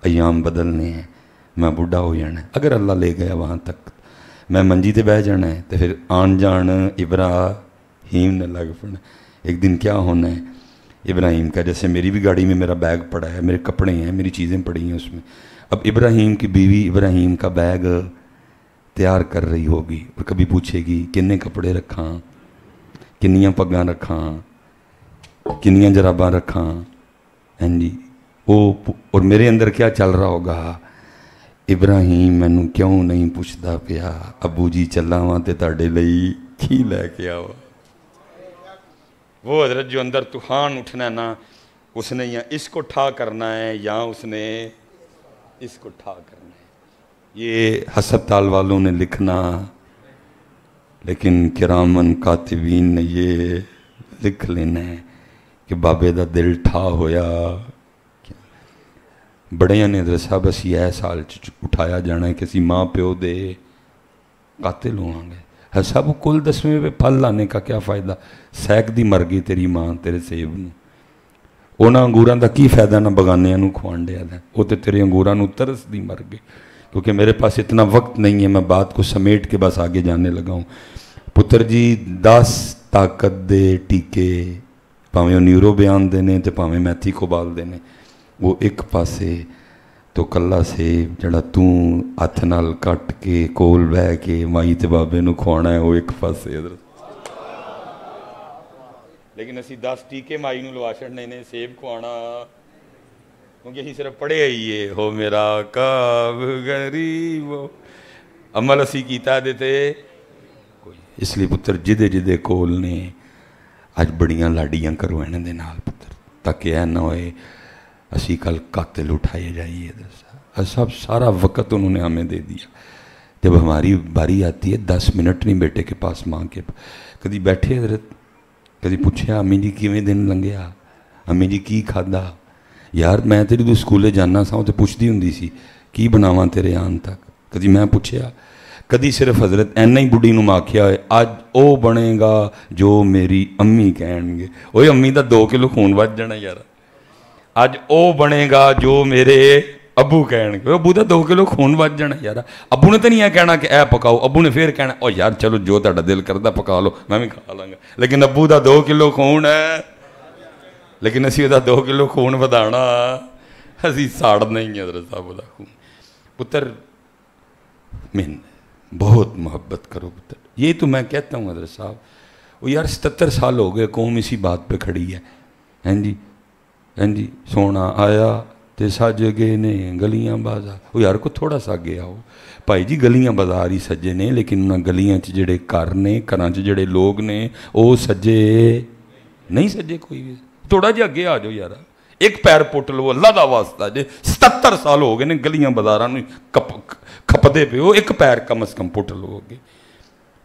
A: ایام بدلنے ہیں. میں بڑھا ہو جانا ہے اگر اللہ لے گیا وہاں تک. میں منجی تے بہ جانا ہے تو پھر آن جان ابراہیم نے لگ پڑنا. ایک دن کیا ہونا ہے ابراہیم کا, جیسے میری بھی گاڑی میں میرا بیگ پڑا ہے, میرے کپڑے ہیں, میری چیزیں پڑی ہیں اس میں. اب ابراہیم کی بیوی ابراہیم کا بیگ تیار کر رہی ہوگی اور کبھی پوچھے گی کنے کپڑے رکھاں, کنیاں پگاں رکھاں, کنیاں جراباں رکھاں. جی اور میرے اندر کیا چل رہا ہوگا, ابراہیم مینوں کیوں نہیں پوچھدا پیا ابو جی چلاواں تے تہاڈے لئی کی لے کے آواں. وہ حضرت جو اندر طوفان اٹھنا ہے نا, اس نے یا اس کو ٹھا کرنا ہے یا اس نے اس کو ٹھا کرنا ہے. یہ ہسپتال والوں نے لکھنا, لیکن کرامن کاتبین نے یہ لکھ لینا ہے کہ بابے دا دل ٹھا ہویا. بڑیاں نے حضرت صاحب اسی اے سال اٹھایا جانا ہے کہ اسی ماں پیو دے قاتل ہوں گے. حضرت صاحب کل 10ویں پہ پھل لانے کا کیا فائدہ, سیک دی مر گئی تیری ماں تیرے سیب نو. اونا انگوراں دا کی فائدہ نہ بگانیاں نو کھوان دیا دا, وہ تے تیرے انگوراں نو ترس دی مر گئی. کیونکہ میرے پاس اتنا وقت نہیں ہے, میں بات کو سمیٹ کے بس آگے جانے لگا ہوں. پتر جی 10 طاقت دے ٹیکے پاویں نیورو بیان دینے تے پاویں میتھی کوبال دینے, وہ ایک پاسے تو کلا سے جڑا ہاتھ نال کٹ کے کول بہ کے مائی تے بابے نو کھوانا ہے, وہ ایک پاسے حضرت. لیکن اسی 10 ٹیکے مائی نو لوا چھڑنے نے, سیب کھوانا کیونکہ اسی صرف پڑھے آئیے ہو میرا کعب غریب عمل اسی کیتا دیتے کوئی. اس لیے پتر جدے جدے کول نے اج بڑیاں لاڈیاں کرو اینے دے نال پتر, تاکہ اے نہ ہوئے اسی کل قاتل اٹھائے جائیے. سب سارا وقت انہوں نے ہمیں دے دیا. جب ہماری باری آتی ہے 10 منٹ نہیں بیٹے کے پاس ماں کے کدی بیٹھے حضرت, کدی پوچھیا امی جی کیویں دن لنگیا, امی جی کی کھادا. یار میں تیری تو سکولے جانا سا تو پوچھتی ہوں سی کی بناواں تیرے آن تک, کدی میں پوچھیا. کدی صرف حضرت اینا ہی بڑھی نو آکھیا ہوئے اج او بنے گا جو میری امی کہن گے. اوے امی دا 2 کلو خون بچ جانا یار. اج او بنے گا جو میرے ابو کہن گے. ابو دا 2 کلو خون بچ جانا یار. ابو نے تو نہیں کہنا کہ اے پکاؤ, ابو نے پھر کہنا او یار چلو جو تہاڈا دل کردا پکا لو میں بھی کھا لاں گا. لیکن ابو دا 2 کلو خون ہے, لیکن اسی وہ 2 کلو خون ودانا اسی ساڑنا ہی حضرت صاحب دا خون. پتر من بہت محبت کرو پتر. یہ تو میں کہتا ہوں حضرت صاحب, وہ یار 77 سال ہو گئے قوم اسی بات پہ کھڑی ہے. ہیں جی سونا آیا تے سج گئے نے گلیاں بازار. وہ یار کو تھوڑا سا گیا ہو بھائی جی, گلیاں بازار ہی سجے نے, لیکن انہاں گلیاں چ جڑے گھر نے, گھراں چ جڑے لوگ نے, وہ سجے نہیں سجے. کوئی بھی تھوڑا جہا اگے آ جاؤ یار, ایک پیر پٹ لو اللہ دا واسطہ. جی 77 سال ہو گئے نے گلیاں بازاراں کھپدے پہ, وہ ایک پیر کم از کم پٹ لو گے.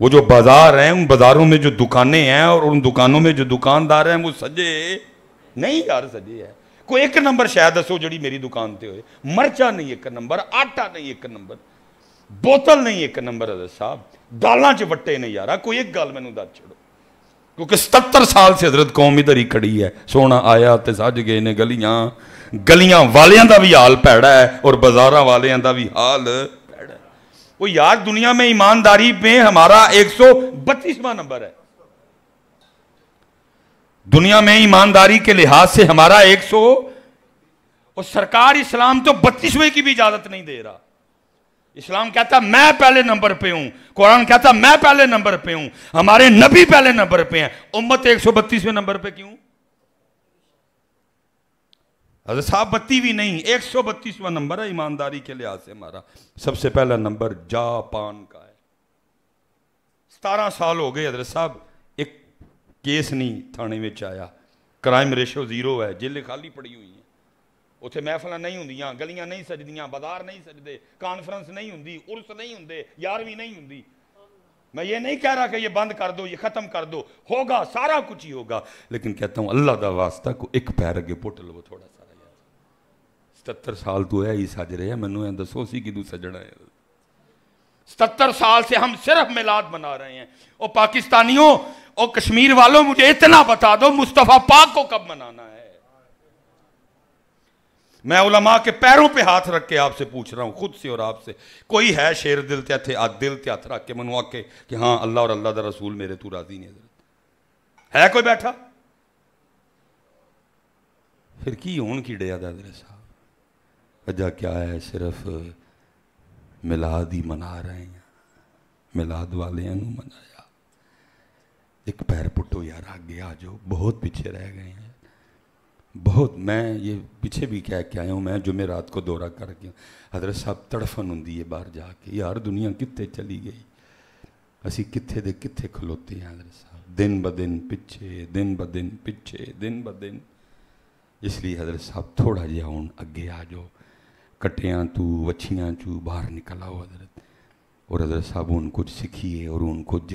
A: وہ جو بازار ہیں ان بازاروں میں جو دکانیں ہیں اور ان دکانوں میں جو دکاندار ہیں وہ سجے نہیں یار, سجے ہے. کوئی ایک نمبر شاید دسو جڑی میری دکان تے ہوئے. مرچا نہیں ایک نمبر, آٹا نہیں ایک نمبر, بوتل نہیں ایک نمبر حضرت صاحب, دالاں چ وٹے نہیں یار. کوئی ایک گل مینوں دس چھڑو, کیونکہ 77 سال سے حضرت قوم ادھر ہی کھڑی ہے. سونا آیا تے سج گئے نے گلیاں والیاں دا بھی حال پیڑا ہے اور بازاراں والیاں دا بھی حال پیڑا ہے. وہ یار دنیا میں ایمانداری میں ہمارا 132واں نمبر ہے. دنیا میں ایمانداری کے لحاظ سے ہمارا 100, اور سرکار اسلام تو 32ویں کی بھی اجازت نہیں دے رہا. اسلام کہتا میں پہلے نمبر پہ ہوں, قرآن کہتا میں پہلے نمبر پہ ہوں, ہمارے نبی پہلے نمبر پہ ہیں. امت 132ویں نمبر پہ کیوں؟ حضرت صاحب 32ویں نہیں, 132واں نمبر ہے ایمانداری کے لحاظ سے ہمارا. سب سے پہلا نمبر جاپان کا ہے. 17 سال ہو گئے حضرت صاحب, ایک کیس نہیں تھانے میں آیا. کرائم ریشو 0 ہے, جیلیں خالی پڑی ہوئی ہیں. اتنے محفل نہیں ہوں, گلیاں نہیں سجدیاں, بازار نہیں سجدے, کانفرنس نہیں ہوں, عرس نہیں ہوں, 11ویں نہیں ہوں. میں یہ نہیں کہہ رہا کہ یہ بند کر دو، یہ ختم کر دو، ہوگا سارا کچھ ہی ہوگا، لیکن کہتا ہوں اللہ دا واسطہ کو ایک پیر اگے پٹ لو تھوڑا سارا یار۔ 77 سال تو ہے ہی سج رہے ہیں، مینوں یہ دسو سی کدوں سجنا ہے؟ 77 سال سے ہم صرف میلاد منا رہے ہیں۔ او پاکستانیوں، او کشمیر والوں، مجھے اتنا بتا دو مصطفیٰ پاک کو کب منانا ہے؟ میں علماء کے پیروں پہ ہاتھ رکھ کے آپ سے پوچھ رہا ہوں، خود سے اور آپ سے، کوئی ہے شیر دل تے دل تے ہاتھ رکھ کے منوا کے کہ ہاں اللہ اور اللہ دا رسول میرے تو راضی نہیں؟ حضرت ہے کوئی بیٹھا؟ پھر کی ہون کی ڈیا حضرت صاحب؟ وجہ کیا ہے؟ صرف میلاد ہی منا رہے ہیں، میلاد والے ہیں منایا۔ ایک پیر پٹو یار آگے آ جاؤ، بہت پیچھے رہ گئے ہیں بہت۔ میں یہ پیچھے بھی کہہ کے آیا ہوں، میں جمعرات کو دورہ کر کے حضرت صاحب تڑفن ہوندی ہے باہر جا کے، یار دنیا کتے چلی گئی، اسی کتھے دے کتھے کھلوتے ہیں حضرت صاحب، دن بدن پچھے، دن بدن پچھے، دن بدن۔ اس لیے حضرت صاحب تھوڑا جہا ہوں اگے آ جاؤ، کٹیاں تو وچھیاں چو باہر نکل آؤ حضرت، اور حضرت صاحب ان کچھ سکھیے اور ان کچھ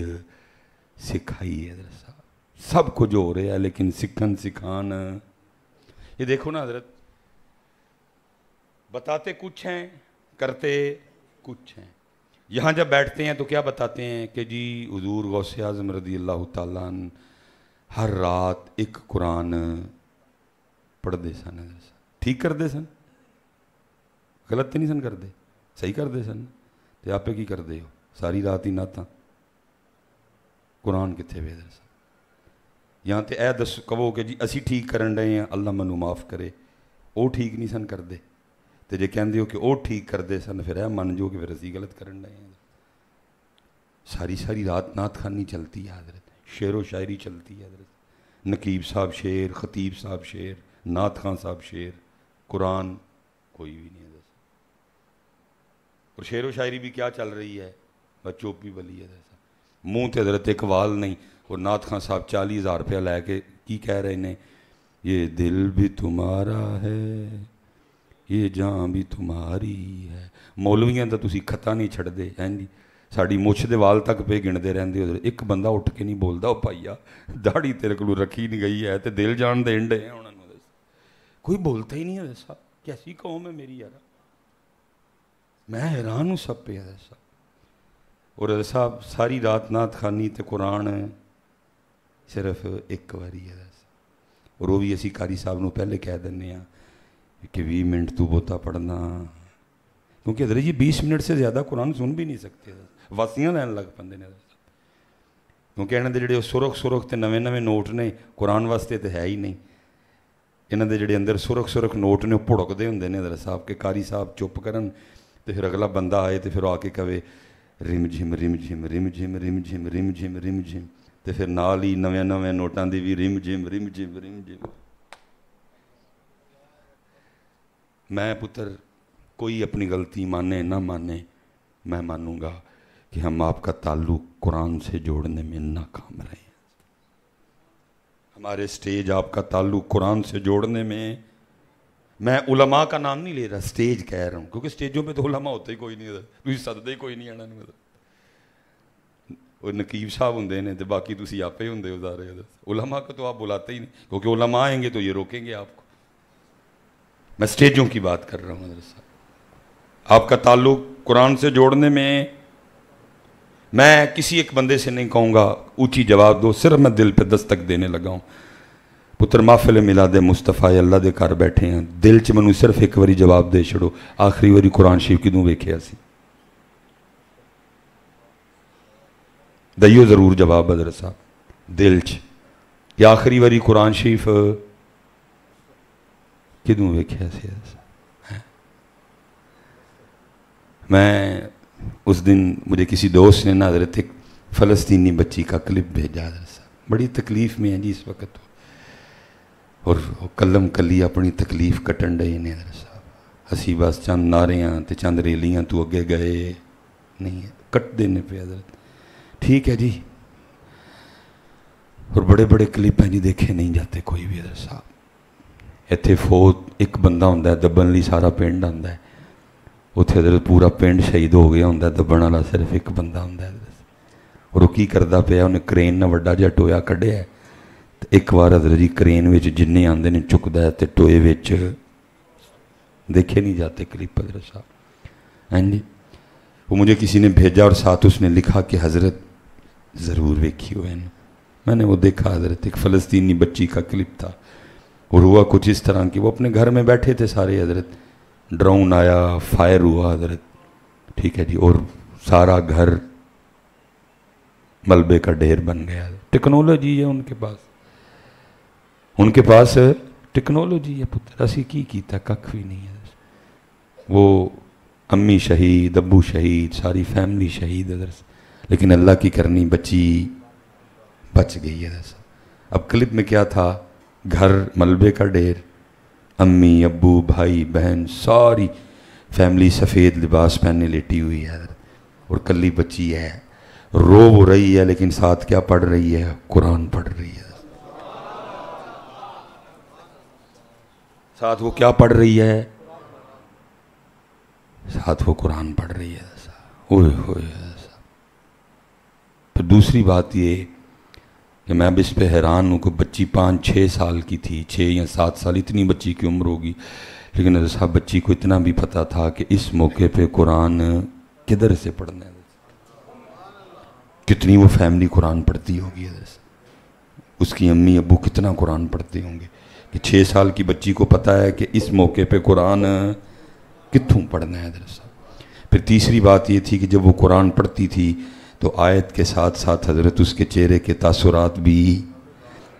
A: سکھائیے حضرت صاحب۔ سب کچھ ہو رہا ہے لیکن سکھن سکھان، یہ دیکھو نا حضرت، بتاتے کچھ ہیں کرتے کچھ ہیں۔ یہاں جب بیٹھتے ہیں تو کیا بتاتے ہیں کہ جی حضور غوث اعظم رضی اللہ تعالیٰ عنہ ہر رات ایک قرآن پڑھ دے سن حضرت صاحب، ٹھیک کر دے سن، غلط تو نہیں سن کر دے، صحیح کر دے سن، تو آپ کی کر دے ہو ساری رات ہی نعتاں، قرآن کتنے وے حضرت صاحب؟ یہاں تے اے دس کہو کہ جی اسی ٹھیک کرن رہے ہیں اللہ منو معاف کرے، او ٹھیک نہیں سن کر دے، تو جے کہندے ہو کہ او ٹھیک کر دے سن، پھر اے من جو کہ پھر اسی غلط کرن رہے ہیں۔ ساری رات نعت خوانی چلتی ہے حضرت، شعر و شاعری چلتی ہے حضرت، نقیب صاحب شعر، خطیب صاحب شعر، نعت خان صاحب شعر، قرآن کوئی بھی نہیں حضرت۔ اور شعر و شاعری بھی کیا چل رہی ہے؟ بس چوپی بلی ہے حضرت، منہ تے حضرت اقبال نہیں، اور نعت خان صاحب 40,000 روپیہ لے کے کی کہہ رہے ہیں، یہ دل بھی تمہارا ہے یہ جان بھی تمہاری ہے۔ مولویاں دا تسی خطا نہیں چھڑ دے ہیں جی، ساڑی مچھ دے وال تک پہ گنتے رہندے ہو، ایک بندہ اٹھ کے نہیں بولدا، او بھائیا داڑھی تیرے کو رکھی نہیں گئی ہے تے دل جان دے انڈے ہیں انہاں نوں، کوئی بولتا ہی نہیں ہے صاحب، کیسی قوم ہے میری یار، میں حیران ہوں سب پہ حضرت صاحب۔ اور حضرت صاحب ساری رات نعت خوانی تے قرآن صرف ایک واری ہے، اور وہ بھی اسی قاری صاحب نو پہلے کہہ دینے ہیں کہ 20 منٹ تو بوتا پڑھنا، کیونکہ حضرت یہ 20 منٹ سے زیادہ قرآن سن بھی نہیں سکتے، واسیاں لین لگ پندے نے حضرت صاحب، کیونکہ انہاں دے جڑے سرخ تے نویں نوٹ نے قرآن واسطے تے ہے ہی نہیں، انہاں دے جڑے اندر سرخ نوٹ نے پھڑکدے ہوندے نے حضرت صاحب کے قاری صاحب چپ کرن تے پھر اگلا بندہ آئے تے پھر آ کے کہے رم جھم رم جھم رم جھم رم جھم رم جھم رم جھم، تے پھر نال ہی نویں نوٹاں دی بھی رم جھم رم جھم رم جھم۔ میں پتر کوئی اپنی غلطی مانے نہ مانے، میں مانوں گا کہ ہم آپ کا تعلق قرآن سے جوڑنے میں ناکام رہے ہیں، ہمارے سٹیج آپ کا تعلق قرآن سے جوڑنے میں علماء کا نام نہیں لے رہا، سٹیج کہہ رہا ہوں، کیونکہ سٹیجوں پہ تو علماء ہوتے ہی کوئی نہیں ہے، تسی سددے ہی کوئی نہیں آنا، اور نقیب صاحب ہوندے نے تو باقی تسی آپ ہی ہوندے ہو سارے، علماء کو تو آپ بلاتے ہی نہیں، کیونکہ علماء آئیں گے تو یہ روکیں گے آپ کو۔ میں سٹیجوں کی بات کر رہا ہوں حضرت صاحب، آپ کا تعلق قرآن سے جوڑنے میں کسی ایک بندے سے نہیں کہوں گا اونچی جواب دو، صرف میں دل پہ دستک دینے لگا ہوں۔ پتر محفل میلاد مصطفیٰ اللہ دے کر بیٹھے ہیں، دل چ منو صرف ایک واری جواب دے چھڑو، آخری واری قرآن شریف کدوں ویکھیا سی؟ دئیو ضرور جواب حضرت صاحب دل چ، یا آخری واری قرآن شریف کدوں ویکھیا سی حضرت صاحب؟ میں اس دن مجھے کسی دوست نے نا حضرت ایک فلسطینی بچی کا کلپ بھیجا حضرت صاحب، بڑی تکلیف میں ہے جی اس وقت، اور کلم کلی اپنی تکلیف کٹن ڈے نے حضرت صاحب، اسی بس چند ناریاں تے چند ریلیاں تو اگے گئے نہیں، کٹ دینے پہ حضرت، ٹھیک ہے جی، اور بڑے بڑے کلپ ہیں جی دیکھے نہیں جاتے کوئی بھی حضرت صاحب، ایتھے فوت ایک بندہ ہوندہ ہے دبن لی سارا پنڈ آندہ ہے، اتھے حضرت پورا پنڈ شہید ہو گیا ہوندہ ہے، دبن والا صرف ایک بندہ ہوندہ ہے حضرت، اور وہ کی کردا پیا انہیں کرین نہ وڈا جہا ٹویا کڈیا ہے تے ایک بار حضرت جی کرین وچ جننے آندے نے چکدا ہے تے ٹوئے وچ دیکھے نہیں جاتے کلپ حضرت صاحب ہاں جی وہ مجھے کسی نے بھیجا اور ساتھ اس نے لکھا کہ حضرت ضرور ویکھی ہوئے ہیں میں نے وہ دیکھا حضرت ایک فلسطینی بچی کا کلپ تھا اور ہوا کچھ اس طرح کہ وہ اپنے گھر میں بیٹھے تھے سارے حضرت ڈرون آیا فائر ہوا حضرت ٹھیک ہے جی اور سارا گھر ملبے کا ڈھیر بن گیا ٹیکنالوجی ہے ان کے پاس ٹیکنالوجی ہے پتر اسی کی کیتا ککھ بھی نہیں ہے وہ امی شہید ابو شہید ساری فیملی شہید حضرت لیکن اللہ کی کرنی بچی بچ گئی ہے حضرت اب کلپ میں کیا تھا گھر ملبے کا ڈھیر امی ابو بھائی بہن ساری فیملی سفید لباس پہننے لیٹی ہوئی ہے حضرت اور کلی بچی ہے رو وہ رہی ہے لیکن ساتھ کیا پڑھ رہی ہے قرآن پڑھ رہی ہے ساتھ وہ کیا پڑھ رہی ہے ساتھ وہ قرآن پڑھ رہی ہے اوئے ہوئے پھر دوسری بات یہ کہ میں اب اس پہ حیران ہوں کہ بچی 5-6 سال کی تھی 6 یا 7 سال اتنی بچی کی عمر ہوگی لیکن حضرت صاحب بچی کو اتنا بھی پتہ تھا کہ اس موقع پہ قرآن کدھر سے پڑھنا ہے کتنی وہ فیملی قرآن پڑھتی ہوگی حضرت اس کی امی ابو کتنا قرآن پڑھتے ہوں گے کہ 6 سال کی بچی کو پتہ ہے کہ اس موقع پہ قرآن کتوں پڑھنا ہے حضرت صاحب پھر تیسری بات یہ تھی کہ جب وہ قرآن پڑھتی تھی تو آیت کے ساتھ ساتھ حضرت اس کے چہرے کے تاثرات بھی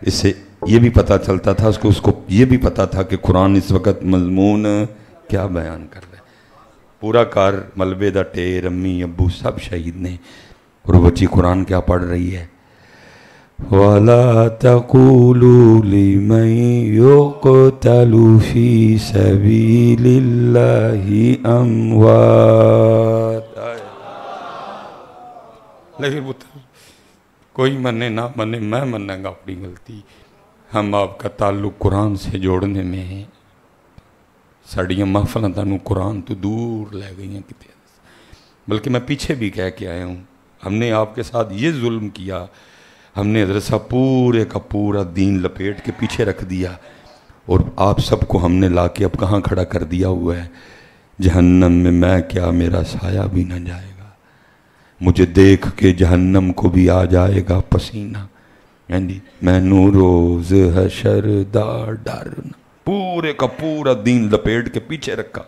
A: اس سے یہ بھی پتہ چلتا تھا اس کو یہ بھی پتہ تھا کہ قرآن اس وقت مضمون کیا بیان کر رہا ہے پورا کار ملبے دا ٹیر امی ابو سب شہید نے اور وہ بچی قرآن کیا پڑھ رہی ہے وَلَا تَقُولُوا لِمَنْ يُقْتَلُ فِي سَبِيلِ اللَّهِ أَمْوَاتٌ لیکن پتر کوئی منے نہ منے میں منوں گا اپنی غلطی ہم آپ کا تعلق قرآن سے جوڑنے میں ہیں ساڑیاں محفلیں تانوں قرآن تو دور لے گئی ہیں کتے بلکہ میں پیچھے بھی کہہ کے آیا ہوں ہم نے آپ کے ساتھ یہ ظلم کیا ہم نے حضرت صاحب پورے کا پورا دین لپیٹ کے پیچھے رکھ دیا اور آپ سب کو ہم نے لا کے اب کہاں کھڑا کر دیا ہوا ہے جہنم میں کیا میرا سایہ بھی نہ جائے گا مجھے دیکھ کے جہنم کو بھی آ جائے گا پسینہ یعنی میں نو روز حشر دا ڈرنا پورے کا پورا دین لپیٹ کے پیچھے رکھا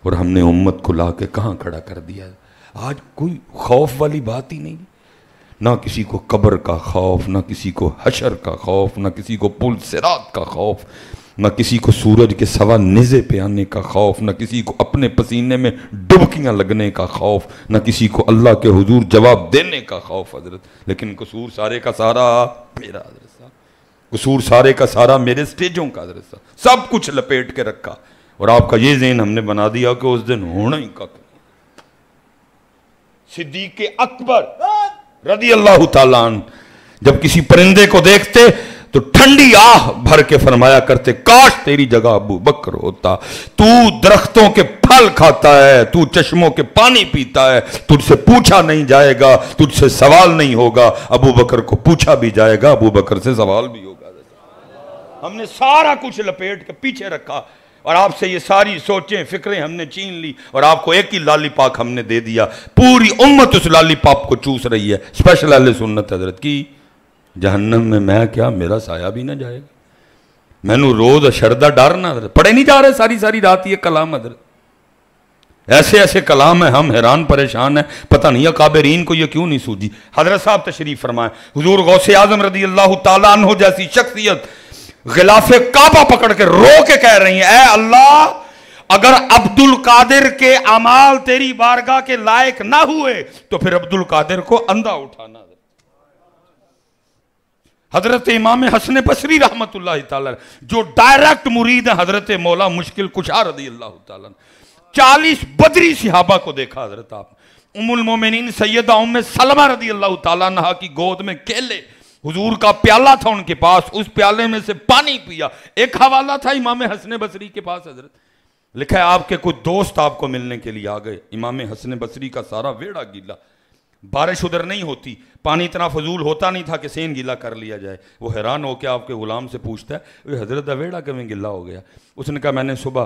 A: اور ہم نے امت کو لا کے کہاں کھڑا کر دیا آج کوئی خوف والی بات ہی نہیں نہ کسی کو قبر کا خوف نہ کسی کو حشر کا خوف نہ کسی کو پل صراط کا خوف نہ کسی کو سورج کے سوا نیزے پہ آنے کا خوف نہ کسی کو اپنے پسینے میں ڈبکیاں لگنے کا خوف نہ کسی کو اللہ کے حضور جواب دینے کا خوف حضرت لیکن قصور سارے کا سارا میرا حضرت صاحب قصور سارے کا سارا میرے سٹیجوں کا حضرت صاحب سب کچھ لپیٹ کے رکھا اور آپ کا یہ ذہن ہم نے بنا دیا کہ اس دن ہونا ہی کا صدیق اکبر رضی اللہ تعالیٰ عنہ جب کسی پرندے کو دیکھتے تو ٹھنڈی آہ بھر کے فرمایا کرتے کاش تیری جگہ ابو بکر ہوتا تو درختوں کے پھل کھاتا ہے تو چشموں کے پانی پیتا ہے تجھ سے پوچھا نہیں جائے گا تجھ سے سوال نہیں ہوگا ابو بکر کو پوچھا بھی جائے گا ابو بکر سے سوال بھی ہوگا ہم نے سارا کچھ لپیٹ کے پیچھے رکھا اور آپ سے یہ ساری سوچیں فکریں ہم نے چھین لی اور آپ کو ایک ہی لالی پاک ہم نے دے دیا پوری امت اس لالی پاک کو چوس رہی ہے اسپیشل اہل سنت حضرت کی جہنم میں کیا میرا سایہ بھی نہ جائے گا میں نو روز شردہ ڈارنا حضرت پڑھے نہیں جا رہے ساری رات یہ کلام حضرت ایسے ایسے کلام ہیں ہم حیران پریشان ہیں پتہ نہیں اکابرین کو یہ کیوں نہیں سوجی حضرت صاحب تشریف فرمائیں حضور غوث اعظم رضی اللہ تعالیٰ عنہ جیسی شخصیت غلاف کعبہ پکڑ کے رو کے کہہ رہی ہیں اے اللہ اگر عبد القادر کے اعمال تیری بارگاہ کے لائق نہ ہوئے تو پھر عبد القادر کو اندھا اٹھانا حضرت امام حسن بصری رحمت اللہ تعالیٰ جو ڈائریکٹ مرید ہیں حضرت مولا مشکل کشا رضی اللہ تعالیٰ 40 بدری صحابہ کو دیکھا حضرت آپ ام المومنین سیدہ ام سلمہ رضی اللہ تعالیٰ عنہ کی گود میں کیلے حضور کا پیالہ تھا ان کے پاس اس پیالے میں سے پانی پیا ایک حوالہ تھا امام حسن بصری کے پاس حضرت لکھا ہے آپ کے کچھ دوست آپ کو ملنے کے لیے آ گئے امام حسن بصری کا سارا ویڑا گیلا
B: بارش ادھر نہیں ہوتی, پانی اتنا فضول ہوتا نہیں تھا کہ سین گیلا کر لیا جائے. وہ حیران ہو کے آپ کے غلام سے پوچھتا ہے وہ حضرت دا ویڑا کیوں گلا ہو گیا؟ اس نے کہا میں نے صبح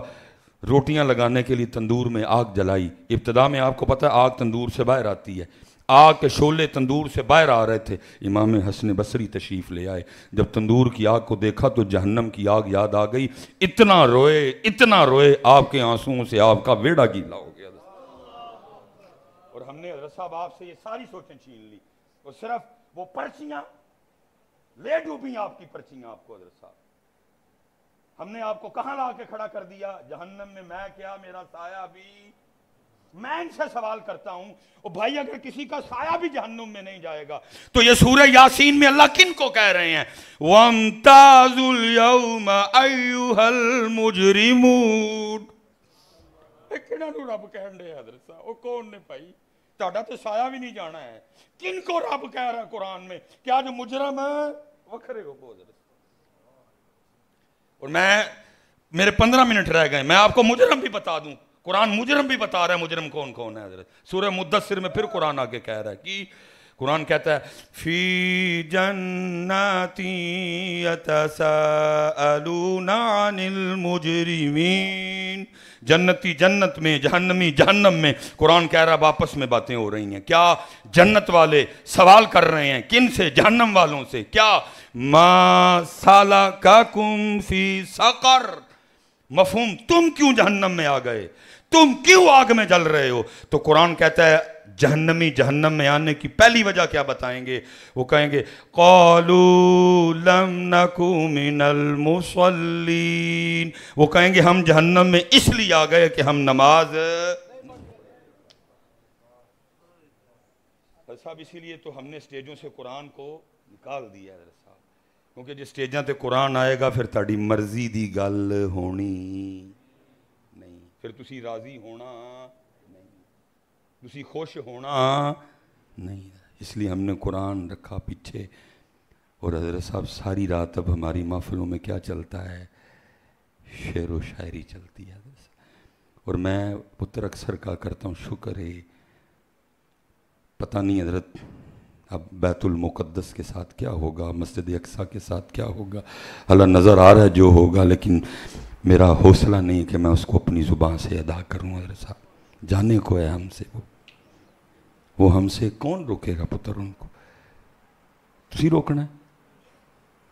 B: روٹیاں لگانے کے لیے تندور میں آگ جلائی. ابتدا میں آپ کو پتہ ہے آگ تندور سے باہر آتی ہے, آگ کے شعلے تندور سے باہر آ رہے تھے. امام حسن بصری تشریف لے آئے, جب تندور کی آگ کو دیکھا تو جہنم کی آگ یاد آ گئی. اتنا روئے آپ کے آنسوؤں سے آپ کا ویڑا گیلا ہو گیا. اور ہم نے حضرت صاحب آپ سے یہ ساری سوچیں چھین لی, اور صرف وہ پرچیاں لے ڈوبی آپ کی پرچیاں آپ کو. حضرت صاحب ہم نے آپ کو کہاں لا کے کھڑا کر دیا؟ جہنم میں. میں کیا میرا سایہ بھی, میں ان سے سوال کرتا ہوں او بھائی اگر کسی کا سایہ بھی جہنم میں نہیں جائے گا تو یہ سورہ یاسین میں اللہ کن کو کہہ رہے ہیں؟ وَامْتَازُوا الْيَوْمَ أَيُّهَا الْمُجْرِمُونَ. کہنا نو رب کہن دے حضرت صاحب, وہ کون نے بھائی؟ تہاڈا تو سایہ بھی نہیں جانا ہے. کن کو رب کہہ رہا ہے قرآن میں؟ کیا جو مجرم ہے وکھرے ہو بہت. اور میرے 15 منٹ رہ گئے, میں آپ کو مجرم بھی بتا دوں. قرآن مجرم بھی بتا رہا ہے, مجرم کون کون ہے حضرت. سورہ مدثر میں پھر قرآن آگے کہہ رہا ہے کہ قرآن کہتا ہے فی جنات یتساءلون عن المجرمین. جنتی جنت میں, جہنمی جہنم میں. قرآن کہہ رہا ہے آپس میں باتیں ہو رہی ہیں. کیا جنت والے سوال کر رہے ہیں کن سے؟ جہنم والوں سے. کیا ما سالککم فی سقر, مفہوم تم کیوں جہنم میں آ گئے, تم کیوں آگ میں جل رہے ہو؟ تو قرآن کہتا ہے جہنمی جہنم میں آنے کی پہلی وجہ کیا بتائیں گے؟ وہ کہیں گے قالوا لم نک من المصلین. وہ کہیں گے ہم جہنم میں اس لیے آ گئے کہ ہم نماز. صاحب اسی لیے تو ہم نے سٹیجوں سے قرآن کو نکال دیا ہے صاحب, کیونکہ جس سٹیجاں تے قرآن آئے گا پھر تاڑی مرضی دی گل ہونی نہیں, پھر تسی راضی ہونا نہیں, تسی خوش ہونا نہیں. اس لیے ہم نے قرآن رکھا پیچھے. اور حضرت صاحب ساری رات اب ہماری محفلوں میں کیا چلتا ہے؟ شعر و شاعری چلتی ہے. اور میں پتر اکثر کا کرتا ہوں شکر ہے, پتہ نہیں حضرت اب بیت المقدس کے ساتھ کیا ہوگا, مسجد اقصیٰ کے ساتھ کیا ہوگا, اللہ نظر آ رہا ہے جو ہوگا, لیکن میرا حوصلہ نہیں کہ میں اس کو اپنی زبان سے ادا کروں. حضرت صاحب جانے کو ہے ہم سے, وہ ہم سے کون روکے گا پتر ان کو؟ تسی روکنا ہے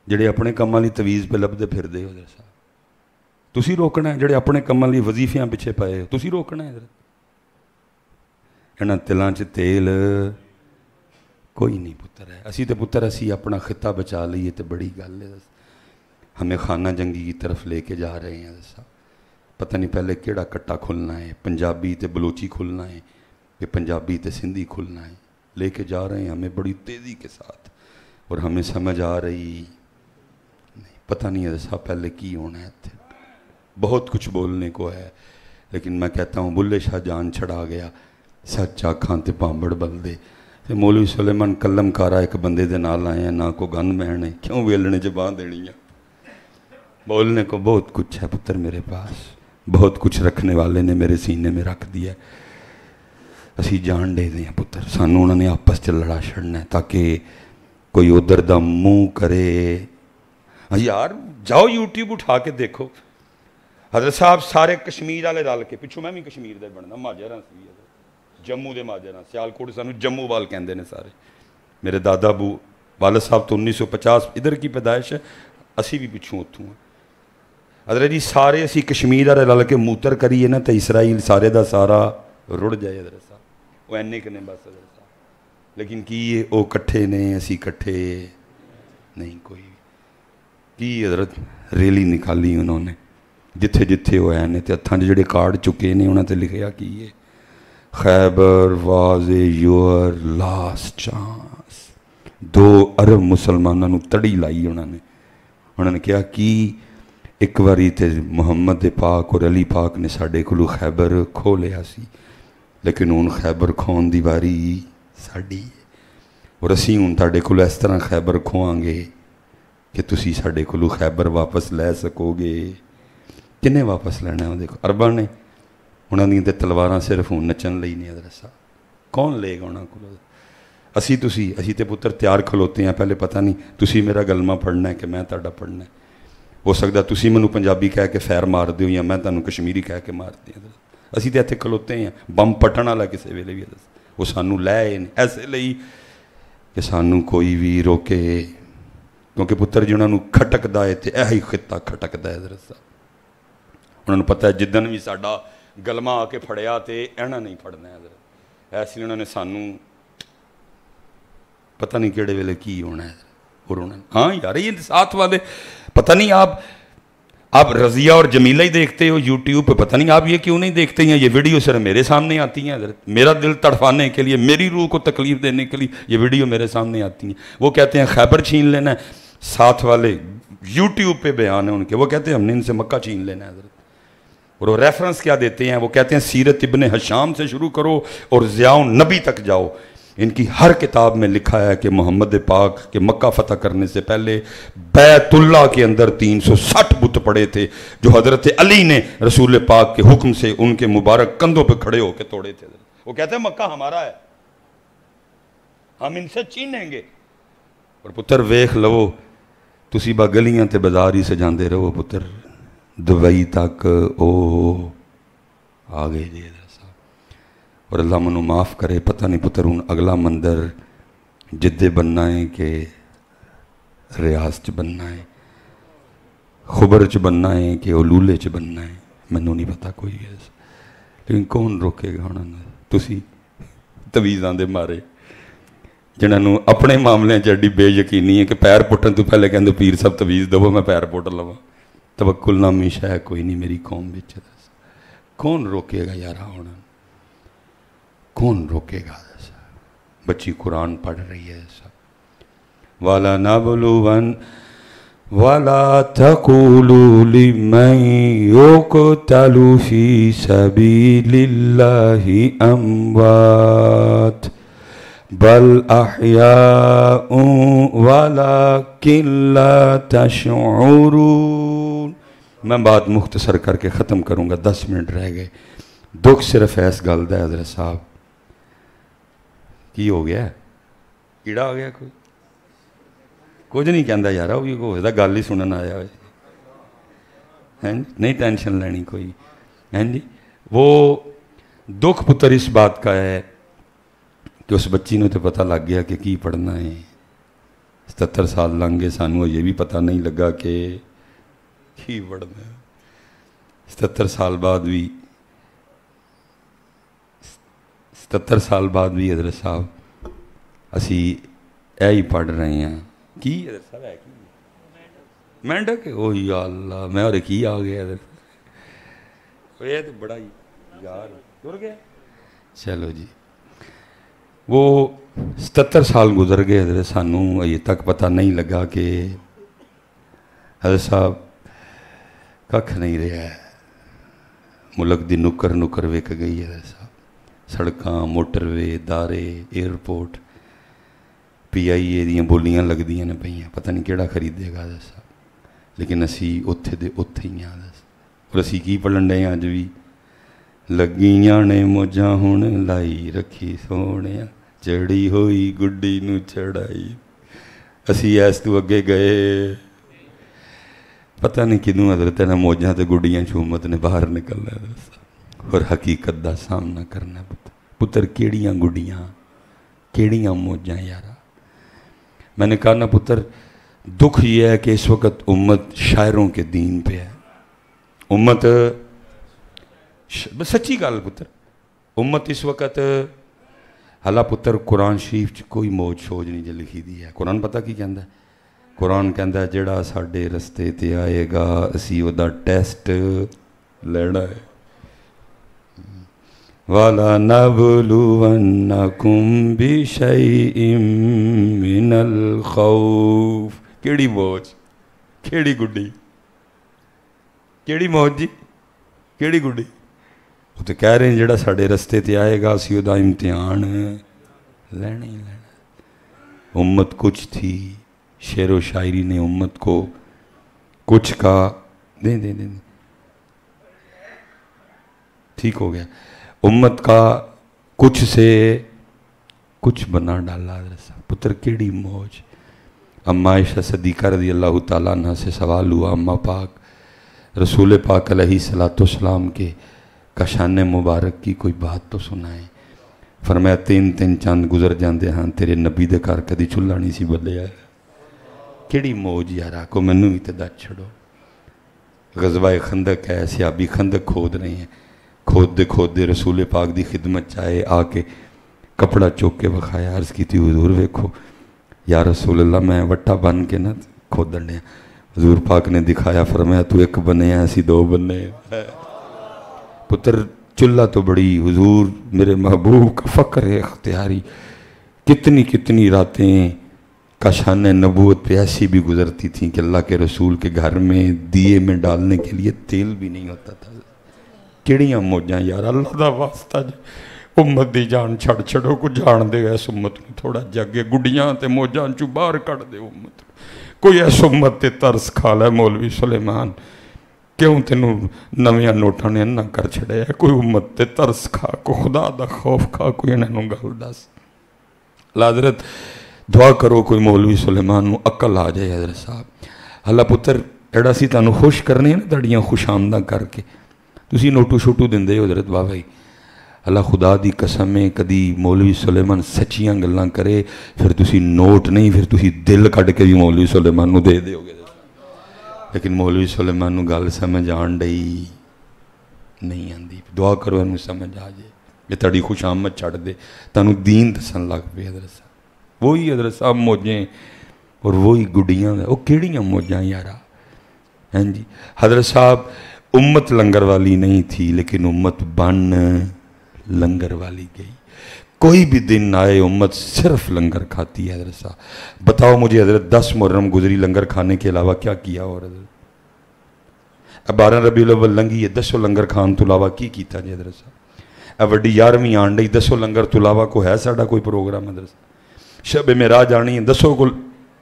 B: جڑے اپنے کماں لی تویز پہ لبدے پھر دے ہو. حضرت صاحب تسی روکنا ہے جڑے اپنے کماں لی وظیفیاں پیچھے پائے ہو, تسی روکنا ہے. حضرت انہاں تلاں چ تیل کوئی نہیں پتر ہے. اسی تے پتر اسی اپنا خطہ بچا لئیے تے بڑی گل ہے. ہمیں خانہ جنگی کی طرف لے کے جا رہے ہیں. پتہ نہیں پہلے کیڑا کٹا کھلنا ہے, پنجابی تے بلوچی کھلنا ہے, پھر پنجابی تے سندھی کھلنا ہے. لے کے جا رہے ہیں ہمیں بڑی تیزی کے ساتھ, اور ہمیں سمجھ آ رہی نہیں. پتہ نہیں ہے صاحب پہلے کی ہونا ہے. بہت کچھ بولنے کو ہے, لیکن میں کہتا ہوں بلے شاہ جان چھڑا گیا, سچ آکھاں تے پامبڑ بل دے. مولوی سلیمان کلم کارا ایک بندے دے نال آئے ہیں, نہ کو گن بہنے, کیوں ویلنے جباں دینی ہے. بولنے کو بہت کچھ ہے پتر میرے پاس, بہت کچھ رکھنے والے نے میرے سینے میں رکھ دیا ہے. اسی جان دے دیں پتر, سانوں انہوں نے آپس چ لڑا چھڑنا ہے تاکہ کوئی ادھر دا منہ کرے. یار جاؤ یوٹیوب اٹھا کے دیکھو. حضرت صاحب سارے کشمیر والے رل کے, پچھوں میں بھی کشمیر دے بننا, ماجراں سی جموں دے ماجراں, سیالکوٹ سانو جموں وال کہندے نے سارے. میرے دادا ابو والد صاحب تو 1950 ادھر کی پیدائش ہے, اسی بھی پچھوں اتھوں ہیں. حضرت جی سارے اسی کشمیر والے رل کے موتر کریے نا تو اسرائیل سارے دا سارا رڑ جائے. حضرت صاحب وہ اینے کنے بس حضرت صاحب, لیکن کی وہ کٹھے نے اسی کٹھے نہیں کوئی. کی حضرت ریلی نکالی انہوں نے جتھے جتھے وہ ہیں تے ہتھاں جڑے کارڈ چکے نے انہوں نے لکھیا کی ہے خیبر واز یور لاسٹ چانس. 2 ارب مسلمانوں نے تڑی لائی انہوں نے کیا کی ایک واری تے محمد پاک اور علی پاک نے ساڑے کلو خیبر کھو لیا سی, لیکن ان خیبر کھون دی واری ساڑی ہے, اور اسی ان تاڑے کلو اس طرح خیبر کھوان گے کہ تسی ساڑے کلو خیبر واپس لے سکو گے. کنے واپس لینا ہے؟ دیکھو عرباں نے, انہوں نے تلواراں صرف نچن لئی نہیں. حضرت صاحب کون لے گا انہوں کو؟ ਅਸੀਂ ਤੇ ਪੁੱਤਰ ਤਿਆਰ ਖਲੋਤੇ ਹਾਂ, ਪਹਿਲੇ ਪਤਾ ਨਹੀਂ ਤੁਸੀਂ ਮੇਰਾ ਗਲਮਾ ਪੜ੍ਹਨਾ ਹੈ ਕਿ ਮੈਂ ਤੁਹਾਡਾ ਪੜ੍ਹਨਾ ਹੈ। ਹੋ ਸਕਦਾ ਤੁਸੀਂ ਮੈਨੂੰ ਪੰਜਾਬੀ ਕਹਿ ਕੇ ਫੈਰ ਮਾਰ ਦਿਓ ਜਾਂ ਮੈਂ ਤੁਹਾਨੂੰ ਕਸ਼ਮੀਰੀ ਕਹਿ ਕੇ ਮਾਰ ਦਿਆਂ। ਅਸੀਂ ਤਾਂ ਇੱਥੇ ਖਲੋਤੇ ਹਾਂ, ਬੰਬ ਪਟਣ ਵਾਲਾ ਕਿਸੇ ਵੇਲੇ ਵੀ ਉਹ ਸਾਨੂੰ ਲੈ ਆਏ ਨੇ ਐਸੇ ਲਈ ਕਿ ਸਾਨੂੰ ਕੋਈ ਵੀ ਰੋਕੇ, ਕਿਉਂਕਿ ਪੁੱਤਰ ਜੀ ਉਹਨਾਂ ਨੂੰ ਖਟਕਦਾ ਹੈ ਤੇ ਇਹੀ ਖਿੱਤਾ ਖਟਕਦਾ ਹੈ। ਦਰਅਸਲ ਉਹਨਾਂ ਨੂੰ ਪਤਾ ਹੈ ਜਿੱਦਣ ਵੀ ਸਾਡਾ ਗਲਮਾ ਆ ਕੇ ਫੜਿਆ ਤੇ ਇਹਨਾਂ ਨਹੀਂ ਫੜਨਾ ਹੈ। ਐਸੇ ਲਈ ਉਹਨਾਂ ਨੇ ਸਾਨੂੰ پتہ نہیں کیڑے ویلے کی ہونا ہے اور ہونا ہے۔ ہاں یار یہ ساتھ والے پتہ نہیں آپ رضیہ اور جمیلہ ہی دیکھتے ہو یوٹیوب پہ، پتہ نہیں آپ یہ کیوں نہیں دیکھتے ہیں؟ یہ ویڈیو صرف میرے سامنے آتی ہیں حضرت، میرا دل تڑفانے کے لیے، میری روح کو تکلیف دینے کے لیے یہ ویڈیو میرے سامنے آتی ہیں۔ وہ کہتے ہیں خیبر چھین لینا ہے، ساتھ والے یوٹیوب پہ بیان ہیں ان کے، وہ کہتے ہیں ہم نے ان سے مکہ چھین لینا ہے حضرت۔ اور وہ ریفرنس کیا دیتے ہیں؟ وہ کہتے ہیں سیرت ابن حشام سے شروع کرو اور ضیاء النبی تک جاؤ، ان کی ہر کتاب میں لکھا ہے کہ محمد پاک کے مکہ فتح کرنے سے پہلے بیت اللہ کے اندر 360 بت پڑے تھے جو حضرت علی نے رسول پاک کے حکم سے ان کے مبارک کندھوں پہ کھڑے ہو کے توڑے تھے۔ وہ کہتے ہیں مکہ ہمارا ہے، ہم ان سے چھینیں گے۔ اور پتر ویخ لو تسی با گلیاں تے بازار ہی سجاندے رہو پتر، دبئی تک او آگے جی صاحب۔ اور اللہ منو معاف کرے، پتہ نہیں پتر ہوں اگلا مندر جدے بننا ہے کہ ریاض چ بننا ہے، خبر چ بننا ہے کہ علولے چ بننا ہے، منو نہیں پتا کوئی ہے، لیکن کون روکے گا انہوں نے؟ تسی تویزاں دے مارے جنہوں نے اپنے معاملے چیڈی بے یقینی ہے کہ پیر پٹن تو پہلے کہندے پیر صاحب تویز دو میں پیر پٹ لوا، توکل نامی شاہ کوئی نہیں میری قوم بچ، کون روکے گا یارا ہونا؟ کون روکے گا؟ بچی قرآن پڑھ رہی ہے سب۔ وَلَا نَبْلُوَنْ وَلَا تَقُولُوا لِمَنْ يُقْتَلُ فِي سَبِيلِ اللَّهِ أَمْوَاتٌ بَلْ أَحْيَاءٌ وَلَكِنْ لَا تَشْعُرُونَ۔ میں بات مختصر کر کے ختم کروں گا، 10 منٹ رہ گئے۔ دکھ صرف ایس گل دا حضرت صاحب، کی ہو گیا ہے؟ کیڑا ہو گیا؟ کوئی کچھ نہیں کہندا یارا، وہ کوئی دا گل ہی سنن آیا ہوئے، نہیں ٹینشن لینی کوئی، ہیں جی۔ وہ دکھ پتر اس بات کا ہے کہ اس بچی نے تو پتہ لگ گیا کہ کی پڑھنا ہے، 77 سال لنگ گئے، سانوں یہ بھی پتہ نہیں لگا کہ کی پڑھنا ہے۔ 77 سال بعد بھی 77 سال بعد بھی حضرت صاحب اسی اے ہی پڑھ رہے ہیں۔ کی حضرت صاحب ہے کی مینڈک؟ او یا اللہ، میں اور کی آ گیا حضرت، یہ تو بڑا ہی یار ٹر گیا۔ چلو جی، وہ 77 سال گزر گئے حضرت، سانوں یہ تک پتہ نہیں لگا کہ حضرت صاحب ککھ نہیں رہا ہے، ملک دی نکر نکر وک گئی ہے حضرت صاحب، سڑکاں، موٹر وے، دارے، ایئرپورٹ، پی آئی اے دیاں بولیاں لگ دیاں نے پہیاں، پتہ نہیں کیڑا خریدے گا حضرت صاحب، لیکن اسی اتھے دے اتھے ہی ہیں حضرت صاحب۔ اور اسی کی پڑھن ڈے ہیں اج بھی، لگیاں نے موجاں ہون لائی رکھی سونیاں، چڑی ہوئی گڈی نو چڑھائی، اسی ایس تو اگے گئے، پتہ نہیں کنوں حضرت نے موجاں تے گڈیاں چومت نے باہر نکلنا ہے حضرت صاحب، اور حقیقت دا سامنا کرنا ہے پتر۔ کیڑیاں گڈیاں، کیڑیاں موجاں یارا۔ میں نے کہا نا پتر، دکھ یہ ہے کہ اس وقت امت شاعروں کے دین پہ ہے، امت سچی گل پتر، امت اس وقت حالا پتر قرآن شریف چ کوئی موج شوج نہیں جو لکھی دی ہے۔ قرآن پتہ کی کہندا ہے؟ قرآن کہندا ہے جڑا ساڈے رستے تے آئے گا اسی او دا ٹیسٹ لینا ہے۔ وَلَا نَبْلُوَنَّكُمْ بِشَيْءٍ مِّنَ الْخَوْفِ۔ کیڑی موج، کیڑی گڈی، کیڑی موج جی، کیڑی گڈی؟ وہ تو کہہ رہے ہیں جڑا ساڑے رستے تے آئے گا اسی دا امتحان لینا ہی لینا۔ امت کچھ تھی، شعر و شاعری نے امت کو کچھ کا دیں دیں دیں، ٹھیک ہو گیا، امت کا کچھ سے
A: کچھ بنا ڈالا حضرت صاحب. پتر کیڑی موج. اما عائشہ صدیقہ رضی اللہ تعالیٰ عنہ سے سوال ہوا, اما پاک رسول پاک علیہ السلام کے کشان مبارک کی کوئی بات تو سنائیں. فرمایا 3 چاند گزر جاندے ہاں تیرے نبی دے گھر کدی چولہا نہیں سی بلیا. کیڑی موج یارا کو منو ہی تے دس چھڑو. غزوہ خندق ہے, صحابی خندق کھود رہے ہیں, کھود دے رسول پاک دی خدمت چاہے آ کے کپڑا چوک کے وکھایا, عرض کی تھی حضور ویکھو یا رسول اللہ میں وٹا بن کے نہ کھودن دیا. حضور پاک نے دکھایا, فرمایا تو ایک بنے ہیں اسی 2 بنے. پتر چلہ تو بڑی حضور میرے محبوب کا فقر ہے اختیاری. کتنی راتیں کاشان نبوت پہ ایسی بھی گزرتی تھیں کہ اللہ کے رسول کے گھر میں دیے میں ڈالنے کے لیے تیل بھی نہیں ہوتا تھا. کیڑیاں موجاں یار, اللہ دا واسطہ امت دی جان چھڑو کو جان دے اس امت کو تھوڑا جگے گڈیاں تے موجاں چو باہر کٹ دے امت. کوئی ایس امت تے ترس کھا لے مولوی سلیمان, کیوں تینوں نویاں نوٹاں نے نہ کر چھڑے ہے. کوئی امت تے ترس کھا, کو خدا دا خوف کھا, کوئی انہوں گل دس. حضرت دعا کرو کوئی مولوی سلیمان نو عقل آ جائے حضرت صاحب. اللہ پتر ایڑا سی تانوں خوش کرنے ہیں نا تڑیاں خوش آمدہ کر کے تسی نوٹو شوٹو دن دے حضرت بابائی. اللہ خدا دی قسمیں کدی مولوی سلیمان سچیاں گلاں کرے پھر تسی نوٹ نہیں, پھر تسی دل کٹ کے بھی مولوی سلیمان نو دے ہو گے. لیکن مولوی سلیمان نو گل سمجھ آن ڈئی نہیں آندی. دعا کرو انہوں سمجھ آ جائے, یہ تڑی خوش آمد چھڑ دے, تانوں دین تسن لگ پہ حضرت صاحب. وہی حضرت صاحب موجیں اور وہی گڈیاں, وہ کیڑیاں موجاں یارا. ہاں جی حضرت صاحب امت لنگر والی نہیں تھی لیکن امت بن لنگر والی گئی. کوئی بھی دن آئے امت صرف لنگر کھاتی ہے حضرت صاحب. بتاؤ مجھے حضرت 10 محرم گزری لنگر کھانے کے علاوہ کیا کیا؟ اور حضرت 12 ربیع الاول لنگی ہے, 10 لنگر کھان تو علاوہ کی کیتا جی حضرت صاحب. اب وڈی 11ویں آن ڈئی, 10 لنگر تو علاوہ کو ہے ساڑا کوئی پروگرام حضرت صاحب. شب معراج آنی ہے, 10 کو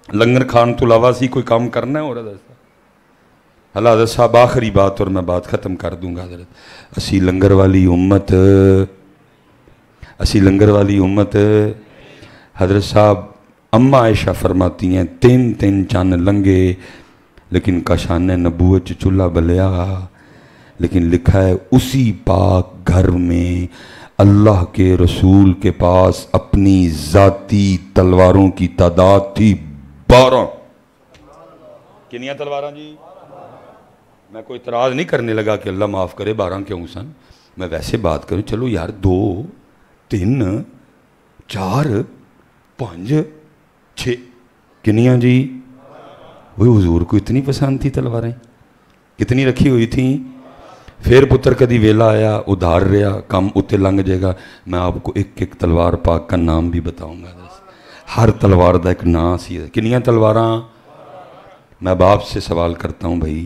A: لنگر کھان تو علاوہ سی کوئی کام کرنا ہے. اور حضرت صاحب اللہ حضرت صاحب آخری بات اور میں بات ختم کر دوں گا حضرت. اسی لنگر والی امت حضرت صاحب اما عائشہ فرماتی ہیں 3 چاند لنگے لیکن کاشان نبوت چولہا بلیا. لیکن لکھا ہے اسی پاک گھر میں اللہ کے رسول کے پاس اپنی ذاتی تلواروں کی تعداد تھی 12. کنیاں تلواراں جی؟ میں کوئی اعتراض نہیں کرنے لگا کہ اللہ معاف کرے 12 کیوں سن. میں ویسے بات کروں, چلو یار 2 3 4 5 6 کنیاں جی؟ وہی حضور کو اتنی پسند تھی تلواریں, کتنی رکھی ہوئی تھیں. پھر پتر کدی ویلا آیا ادھار رہا کم اتے لنگ جائے گا, میں آپ کو ایک تلوار پاک کا نام بھی بتاؤں گا. ہر تلوار دا ایک نام سی. کنیاں تلواراں؟ میں باپ سے سوال کرتا ہوں بھائی,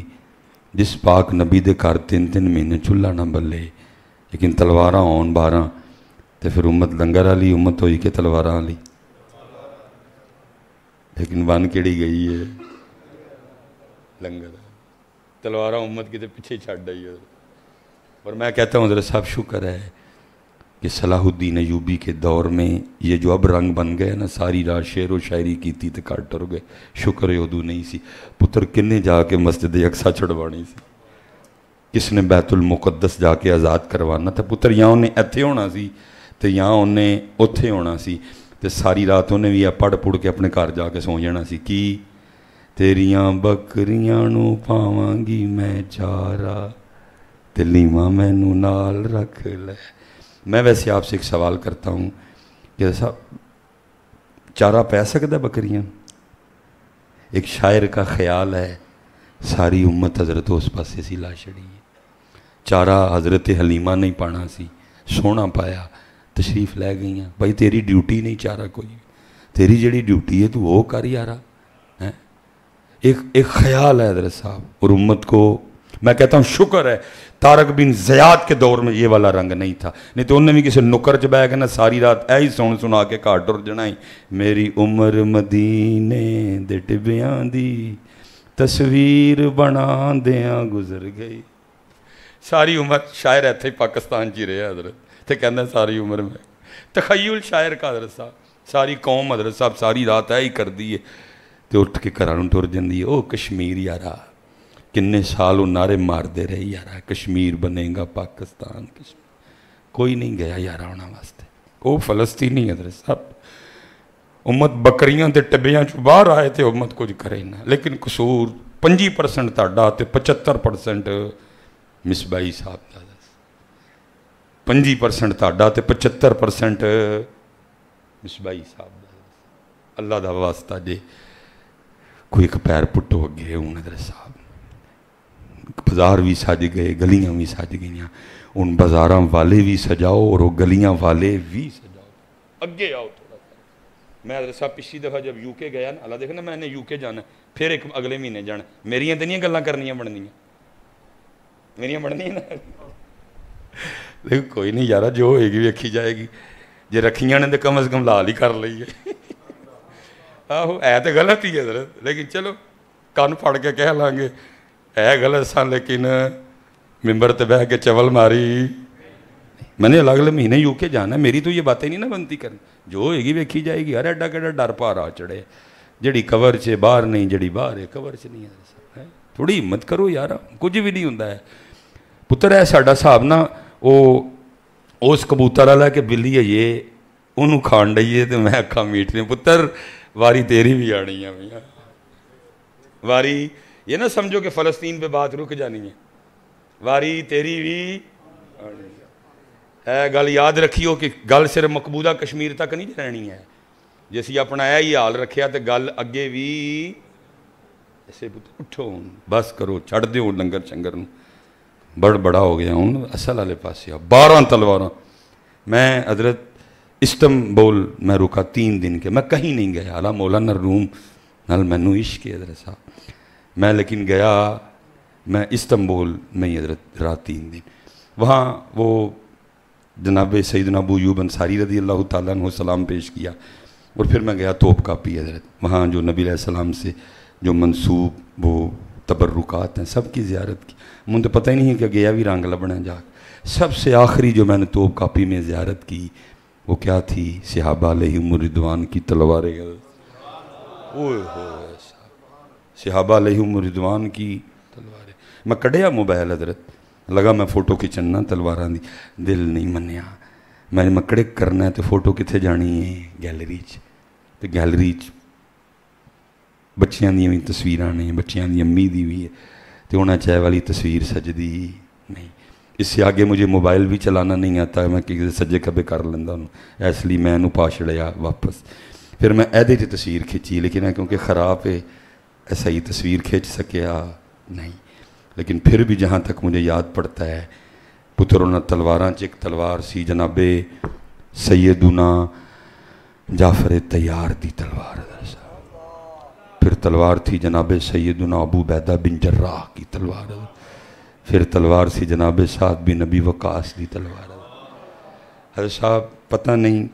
A: جس پاک نبی دے گھر 3 مہینے چولہا نہ بلے لیکن تلواراں آن 12, تو پھر امت لنگر والی امت ہوئی کہ تلواراں والی؟ لیکن بن کیڑی گئی ہے لنگر. تلواراں امت کی تے پیچھے چھڑ گئی ہے. اور میں کہتا ہوں حضرت صاحب شکر ہے کہ صلاح الدین ایوبی کے دور میں یہ جو اب رنگ بن گئے نا, ساری رات شعر و شاعری کی تھی تو کٹ ٹر گئے. شکر ادو نہیں سی. پتر کنے جا کے مسجد اقصی چھڑوانی سی, کس نے بیت المقدس جا کے آزاد کروانا تھا. پتر یہاں انہیں ایتھے ہونا سی تو یہاں انہیں اتھے ہونا سی, تو ساری رات انہیں بھی پڑھ پڑھ کے اپنے گھر جا کے سو جانا سی. کی تیریاں بکریاں نو پاواں گی میں چارا, تے لیواں مینوں نال رکھ لے. میں ویسے آپ سے ایک سوال کرتا ہوں کہ صاحب چارہ پہ سکتا ہے بکریاں؟ ایک شاعر کا خیال ہے ساری امت حضرت اس پاسے سی لا چھڑی ہے. چارہ حضرت حلیمہ نہیں پانا سی, سونا پایا تشریف لے گئی ہیں. بھائی تیری ڈیوٹی نہیں چارہ کوئی, تیری جڑی ڈیوٹی ہے تو وہ کر یارا. ایک خیال ہے حضرت صاحب. اور امت کو میں کہتا ہوں شکر ہے طارق بن زیاد کے دور میں یہ والا رنگ نہیں تھا, نہیں تو انہیں بھی کسی نکر چ بہ کے نا ساری رات ایہی سنا کے گھر ٹر جنا ہی. میری عمر مدینے دے ٹبیاں دی تصویر بنا دیاں گزر گئی. ساری عمر شاعر ایتھے پاکستان چی رہے حضرت, تے کہندے ساری عمر میں تخیل شاعر کا حضرت صاحب.
B: ساری قوم حضرت صاحب ساری رات ہی کر دی ہے تو اٹھ کے گھراں ٹر جاندی ہے. او کشمیر یارا کنے سال وہ نعرے ماردے رہے یارا کشمیر بنے گا پاکستان. کشمیر کوئی نہیں گیا یارا انہاں واسطے. وہ فلسطینی حضرت صاحب امت بکریاں تے ٹبیاں چ باہر آئے تے امت کچھ کرے نہ. لیکن قصور 25% تہاڈا تے 75% مصباحی صاحب دا. 25% تہاڈا تے 75% مصباحی صاحب دا. اللہ دا واسطہ جے کوئی ایک پیر پٹو اگے ہوں حضرت صاحب. بازار بھی سج گئے گلیاں بھی سج گئیاں. ان بازاراں والے بھی سجاؤ اور وہ گلیاں والے بھی سجاؤ. اگے آؤ تھوڑا سا. میں حضرت صاحب پچھلی دفعہ جب یو کے گیا نا اللہ دیکھنا میں نے یو کے جانا پھر ایک اگلے مہینے جانا. میریاں تو نہیں گلاں کرنیاں بننیاں میریاں بننیاں نا. لیکن کوئی نہیں یارا جو ہوئے گی ویکھی جائے گی. جے رکھیاں نے تو کم از کم لال ہی کر لئیے. آہو ہے تو غلط ہی ہے حضرت لیکن چلو کان پھڑ کے کہہ لیں گے ہے غلط سن لیکن ممبر تے بہ کے چول ماری. میں نے اگلے مہینے یو کے جانا ہے. میری تو یہ باتیں نہیں نا بنتی کرنی. جو ہوئے گی ویکھی جائے گی. ارے ایڈا کیڈا ڈر پار آ چڑھے جڑی کور چ باہر نہیں جڑی باہر ہے کور چ نہیں ہے. تھوڑی ہمت کرو یار کچھ بھی نہیں ہوندا ہے. پتر ہے ساڈا صاحب نا وہ اس کبوتر والا کہ بلی ہے یہ انہوں کھان ڈئیے تو میں اکھاں میٹ رہی. پتر واری تیری بھی آنی ہے میاں. واری یہ نہ سمجھو کہ فلسطین پہ بات رک جانی ہے. واری تیری بھی آنی ہے. گل یاد رکھیو کہ گل صرف مقبوضہ کشمیر تک نہیں رہنی ہے. جیسی اپنا ہی حال رکھیا تو گل اگے بھی ایسے اٹھو بس کرو چھڑ دیو لنگر چنگر نو. بڑا ہو گیا ہوں اصل والے پاسے 12 تلواراں. میں حضرت استنبول میں رکا 3 دن کے. میں کہیں نہیں گیا حالا مولانا روم نال مینوں عشق ہے حضرت صاحب. میں لیکن گیا میں استنبول میں ہی حضرت رات 3 دن. وہاں وہ جناب سیدنا ابو ایوب انصاری رضی اللہ تعالیٰ عنہ سلام پیش کیا اور پھر میں گیا توپ کاپی حضرت. وہاں جو نبی علیہ السلام سے جو منسوب وہ تبرکات ہیں سب کی زیارت کی. مجھے تو پتہ ہی نہیں ہے کہ گیا بھی رنگ لبنا جا. سب سے آخری جو میں نے توپ کاپی میں زیارت کی وہ کیا تھی؟ صحابہ علیہم رضوان کی تلواریں. صحابہ علیہم رضوان کی تلواریں. میں کڑیا موبائل حضرت لگا میں فوٹو کھچنا تلواراں دی. دل نہیں منیا. میں نے کڑک کرنا ہے تو فوٹو کتنے جانی ہے گیلری تو گیلری بچیاں دی بھی تصویراں نے بچیاں دی امی دی بھی ہے تو انہیں چاہے والی تصویر سجدی نہیں. اس سے آگے مجھے موبائل بھی چلانا نہیں آتا. میں کہ سجے کبے کر لینا ہوں اس لیے میں انہوں پا چھڑیا واپس. پھر میں ایدے چ تصویر کھچی لیکن کیونکہ خراب ہے ایسا ہی تصویر کھچ سکیا نہیں. لیکن پھر بھی جہاں تک مجھے یاد پڑتا ہے پتر انہاں تلواراں چ ایک تلوار سی جناب سیدنا جعفر طیار دی تلوار. پھر تلوار تھی جناب سیدنا ابو عبیدہ بن جراح کی تلوار. پھر تلوار سی جناب سعد بن ابی وقاص دی تلوار. حضرت صاحب پتہ نہیں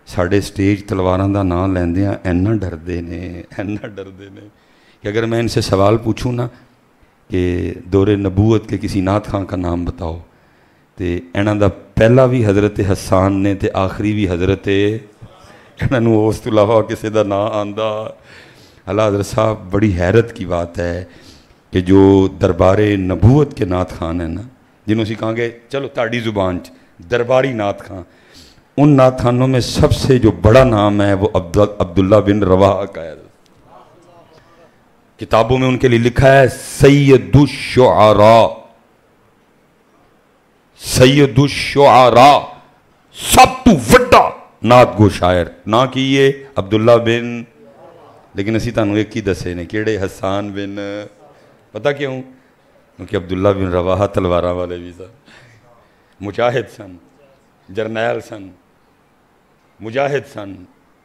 B: ساڑھے سٹیج تلواراں دا نام لیندیاں اینا ڈردے نے کہ اگر میں ان سے سوال پوچھوں نا کہ دور نبوت کے کسی نعت خان کا نام بتاؤ تو انہاں دا پہلا بھی حضرت حسان نے تے آخری بھی حضرت انہاں نو اس تو علاوہ کسی دا نام آندا. اللہ حضرت صاحب بڑی حیرت کی بات ہے کہ جو دربار نبوت کے نعت خان ہیں نا جنہوں سے کہاں گے چلو تاڑی زبان درباری نعت خان ان نعت خانوں میں سب سے جو بڑا نام ہے وہ عبداللہ بن رواحہ کا ہے. کتابوں میں ان کے لیے لکھا ہے سید الشعراء. سید الشعراء سب تو وڈا نعت گو شاعر نہ کیے عبداللہ بن. لیکن اسی تانوں ایک ہی دسے نے کیڑے حسان بن. پتہ کیوں؟ کیونکہ عبداللہ بن رواحہ تلواراں والے بھی سن مجاہد سن جرنیل سن مجاہد سن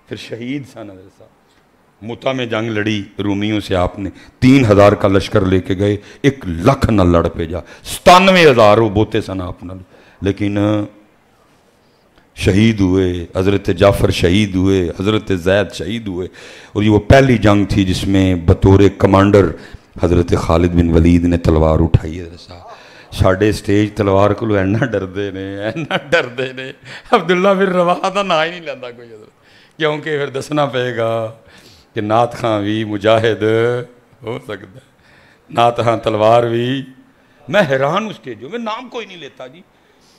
B: پھر شہید سن. حضرت صاحب متا میں جنگ لڑی رومیوں سے آپ نے 3000 کا لشکر لے کے گئے 1 لاکھ نہ لڑ پہ جا 97,000 وہ بوتے سن آپ نہ لیکن شہید ہوئے. حضرت جعفر شہید ہوئے حضرت زید شہید ہوئے. اور یہ وہ پہلی جنگ تھی جس میں بطور کمانڈر حضرت خالد بن ولید نے تلوار اٹھائی. حضرت صاحب ساڑھے سٹیج تلوار کو اینا ڈردے نے عبداللہ بن رواحہ دا نہ ہی نہیں لیندہ کوئی. حضرت کیونکہ پھر دسنا پے گا کہ نات خاں بھی مجاہد ہو سکتا ہے، نات خاں تلوار بھی۔ میں حیران ہوں اسٹیجوں میں، نام کوئی نہیں لیتا جی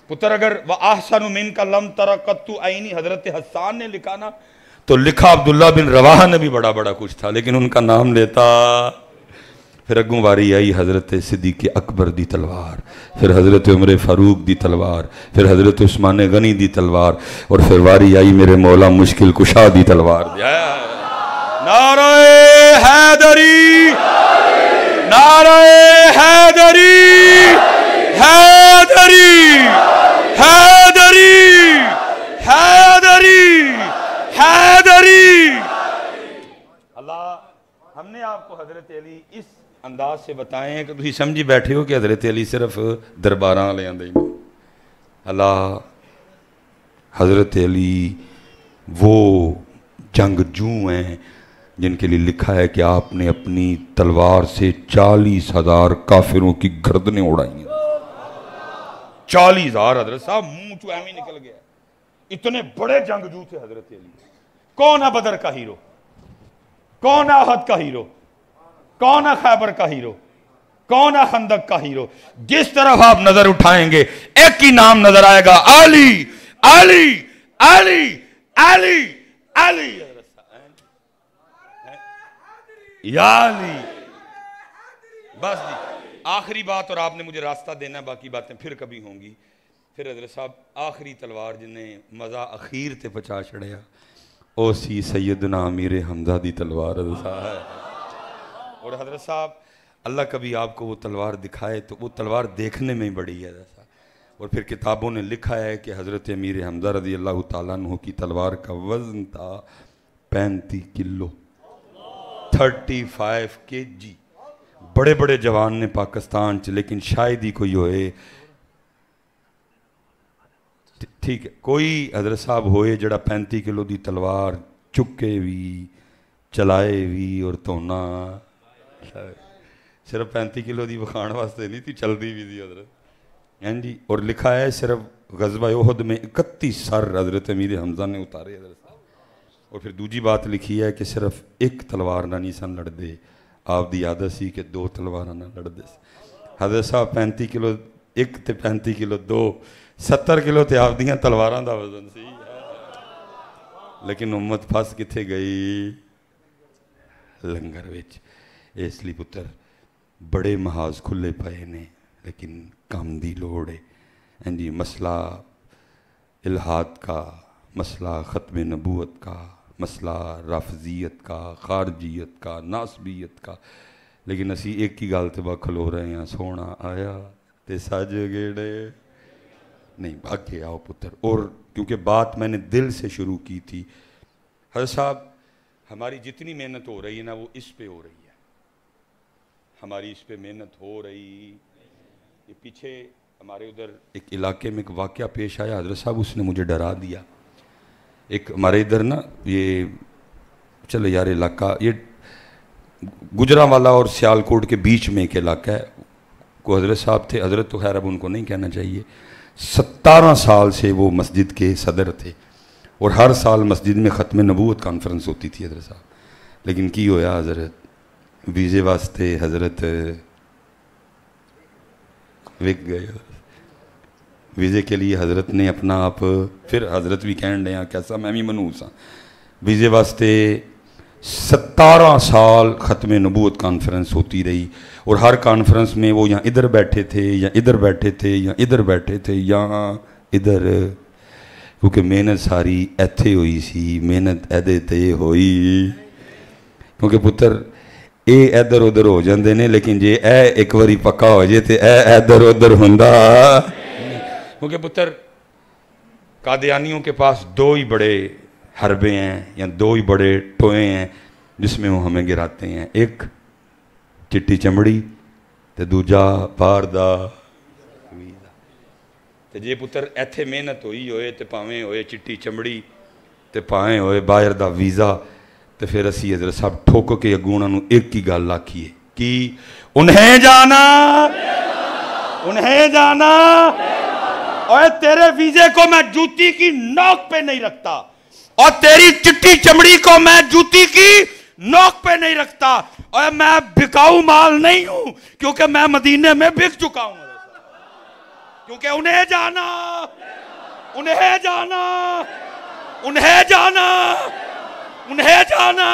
B: پتر۔ اگر وَأَحْسَنُ مِنْكَ لَمْ تَرَ قَطُّ عَيْنِي حضرت حسان نے لکھا نا، تو لکھا عبداللہ بن رواحہ نے بھی بڑا بڑا کچھ تھا، لیکن ان کا نام لیتا۔ پھر اگوں واری آئی حضرت صدیق اکبر دی تلوار، پھر حضرت عمر فاروق دی تلوار، پھر حضرت عثمان غنی دی تلوار، اور پھر واری آئی میرے مولا مشکل کشا دی تلوار۔ نعرہ حیدری، نعرہ حیدری، حیدری، حیدری، حیدری، حیدری۔ اللہ ہم نے آپ کو حضرت علی اس انداز سے بتائے ہیں کہ تسی سمجھی بیٹھے ہو کہ حضرت علی صرف درباراں لے آندے ہی۔ اللہ حضرت علی وہ جنگجو ہیں جن کے لیے لکھا ہے کہ آپ نے اپنی تلوار سے 40,000 کافروں کی گردنیں اڑائی ہیں۔ 40,000 حضرت صاحب منہ چو ایویں نکل گیا، اتنے بڑے جنگجو تھے حضرت علی۔ کون ہے بدر کا ہیرو؟ کون ہے احد کا ہیرو؟ کون ہے خیبر کا ہیرو؟ کون ہے خندق کا ہیرو؟ جس طرف آپ نظر اٹھائیں گے ایک ہی نام نظر آئے گا، علی، علی، علی، علی، علی، یا علی۔ بس جی آخری بات، اور آپ نے مجھے راستہ دینا ہے، باقی باتیں پھر کبھی ہوں گی۔ پھر حضرت صاحب آخری تلوار جنہیں مزہ اخیر تے پچا چڑھیا، او سی سیدنا امیر حمزہ دی تلوار حضرت صاحب۔ اور حضرت صاحب اللہ کبھی آپ کو وہ تلوار دکھائے تو وہ تلوار دیکھنے میں ہی بڑی ہے حضرت صاحب۔ اور پھر کتابوں نے لکھا ہے کہ حضرت امیر حمزہ رضی اللہ تعالیٰ عنہ کی تلوار کا وزن تھا 35 کلو، 35 kg۔ بڑے بڑے جوان نے پاکستان چ، لیکن شاید ہی کوئی ہوئے، ٹھیک ہے، کوئی حضرت صاحب ہوئے جڑا 35 کلو دی تلوار چکے بھی، چلائے بھی، اور تونا صرف 35 کلو دی بخان واسطے نہیں تھی، چل دی بھی تھی حضرت جی۔ اور لکھا ہے صرف غزوہ احد میں 31 سر حضرت امیر حمزہ نے اتارے حضرت صاحب۔ اور پھر دوجی بات لکھی ہے کہ صرف ایک تلوار نہ نہیں سن لڑ دے، آپ دی عادت سی کہ 2 تلوار نہ لڑ دے۔ حضرت صاحب 35 کلو ایک تے 35 کلو 2، 70 کلو تے آپ دیاں تلواراں دا وزن سی۔ لیکن امت پھس کتھے گئی؟ لنگر وچ۔ اس لیے پتر بڑے محاذ کھلے پئے نے، لیکن کم دی لوڑ ہے جی۔ مسئلہ الہاد کا، مسئلہ ختم نبوت کا، مسئلہ رافضیت کا، خارجیت کا، ناسبیت کا، لیکن اسی ایک ہی گل تے با کھلو رہے ہیں، سونا آیا تے سج گیڑے نہیں بھاگے آؤ پتر۔ اور کیونکہ بات میں نے دل سے شروع کی تھی حضرت صاحب، ہماری جتنی محنت ہو رہی ہے نا وہ اس پہ ہو رہی ہے، ہماری اس پہ محنت ہو رہی۔ یہ پیچھے ہمارے ادھر ایک علاقے میں ایک واقعہ پیش آیا حضرت صاحب، اس نے مجھے ڈرا دیا۔ ایک ہمارے ادھر نا یہ چلے یار علاقہ، یہ گجرانوالہ اور سیالکوٹ کے بیچ میں ایک علاقہ ہے، کو حضرت صاحب تھے، حضرت تو خیر اب ان کو نہیں کہنا چاہیے، 17 سال سے وہ مسجد کے صدر تھے، اور ہر سال مسجد میں ختم نبوت کانفرنس ہوتی تھی حضرت صاحب۔ لیکن کی ہویا حضرت، ویزے واسطے حضرت وک گئے، ویزے کے لیے حضرت نے اپنا آپ، پھر حضرت بھی کہن لیا کیسا میں بھی منوس ہاں، ویزے واسطے 17 سال ختم نبوت کانفرنس ہوتی رہی، اور ہر کانفرنس میں وہ یہاں ادھر بیٹھے تھے یا ادھر بیٹھے تھے یا ادھر بیٹھے تھے یہاں ادھر، کیونکہ محنت ساری ایتھے ہوئی سی، محنت ایدے تے ہوئی، کیونکہ پتر اے ادھر ادھر ہو جاندے نے، لیکن جے اے ایک واری پکا ہو جائے تے اے ادھر ادھر ہوندا، کیونکہ پتر قادیانیوں کے پاس 2 ہی بڑے حربے ہیں یا 2 ہی بڑے ٹوئے ہیں جس میں وہ ہمیں گراتے ہیں، ایک چٹی چمڑی تے دوجا باہر دا ویزا۔ تے جے پتر ایتھے محنت ہوئی ہوئے تے پاویں ہوئے چٹی چمڑی تے پاویں ہوئے باہر دا ویزا، تے پھر اسی حضرت صاحب ٹھوک کے اگوں انہاں نوں ایک ہی گل آکھیے کہ انہیں جانا، انہیں جانا، اور تیرے ویزے کو میں جوتی کی نوک پہ نہیں رکھتا، اور تیری چٹی چمڑی کو میں جوتی کی نوک پہ نہیں رکھتا، اور میں بکاؤ مال نہیں ہوں، کیونکہ میں مدینے میں بک چکا ہوں، کیونکہ انہیں جانا انہیں جانا انہیں جانا انہیں جانا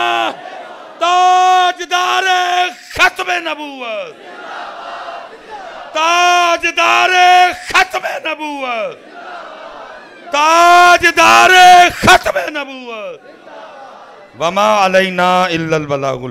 B: تاجدار ختم نبوت، تاجدار ختم نبوت، تاجدار ختم نبوت، وما علینا الا البلاغ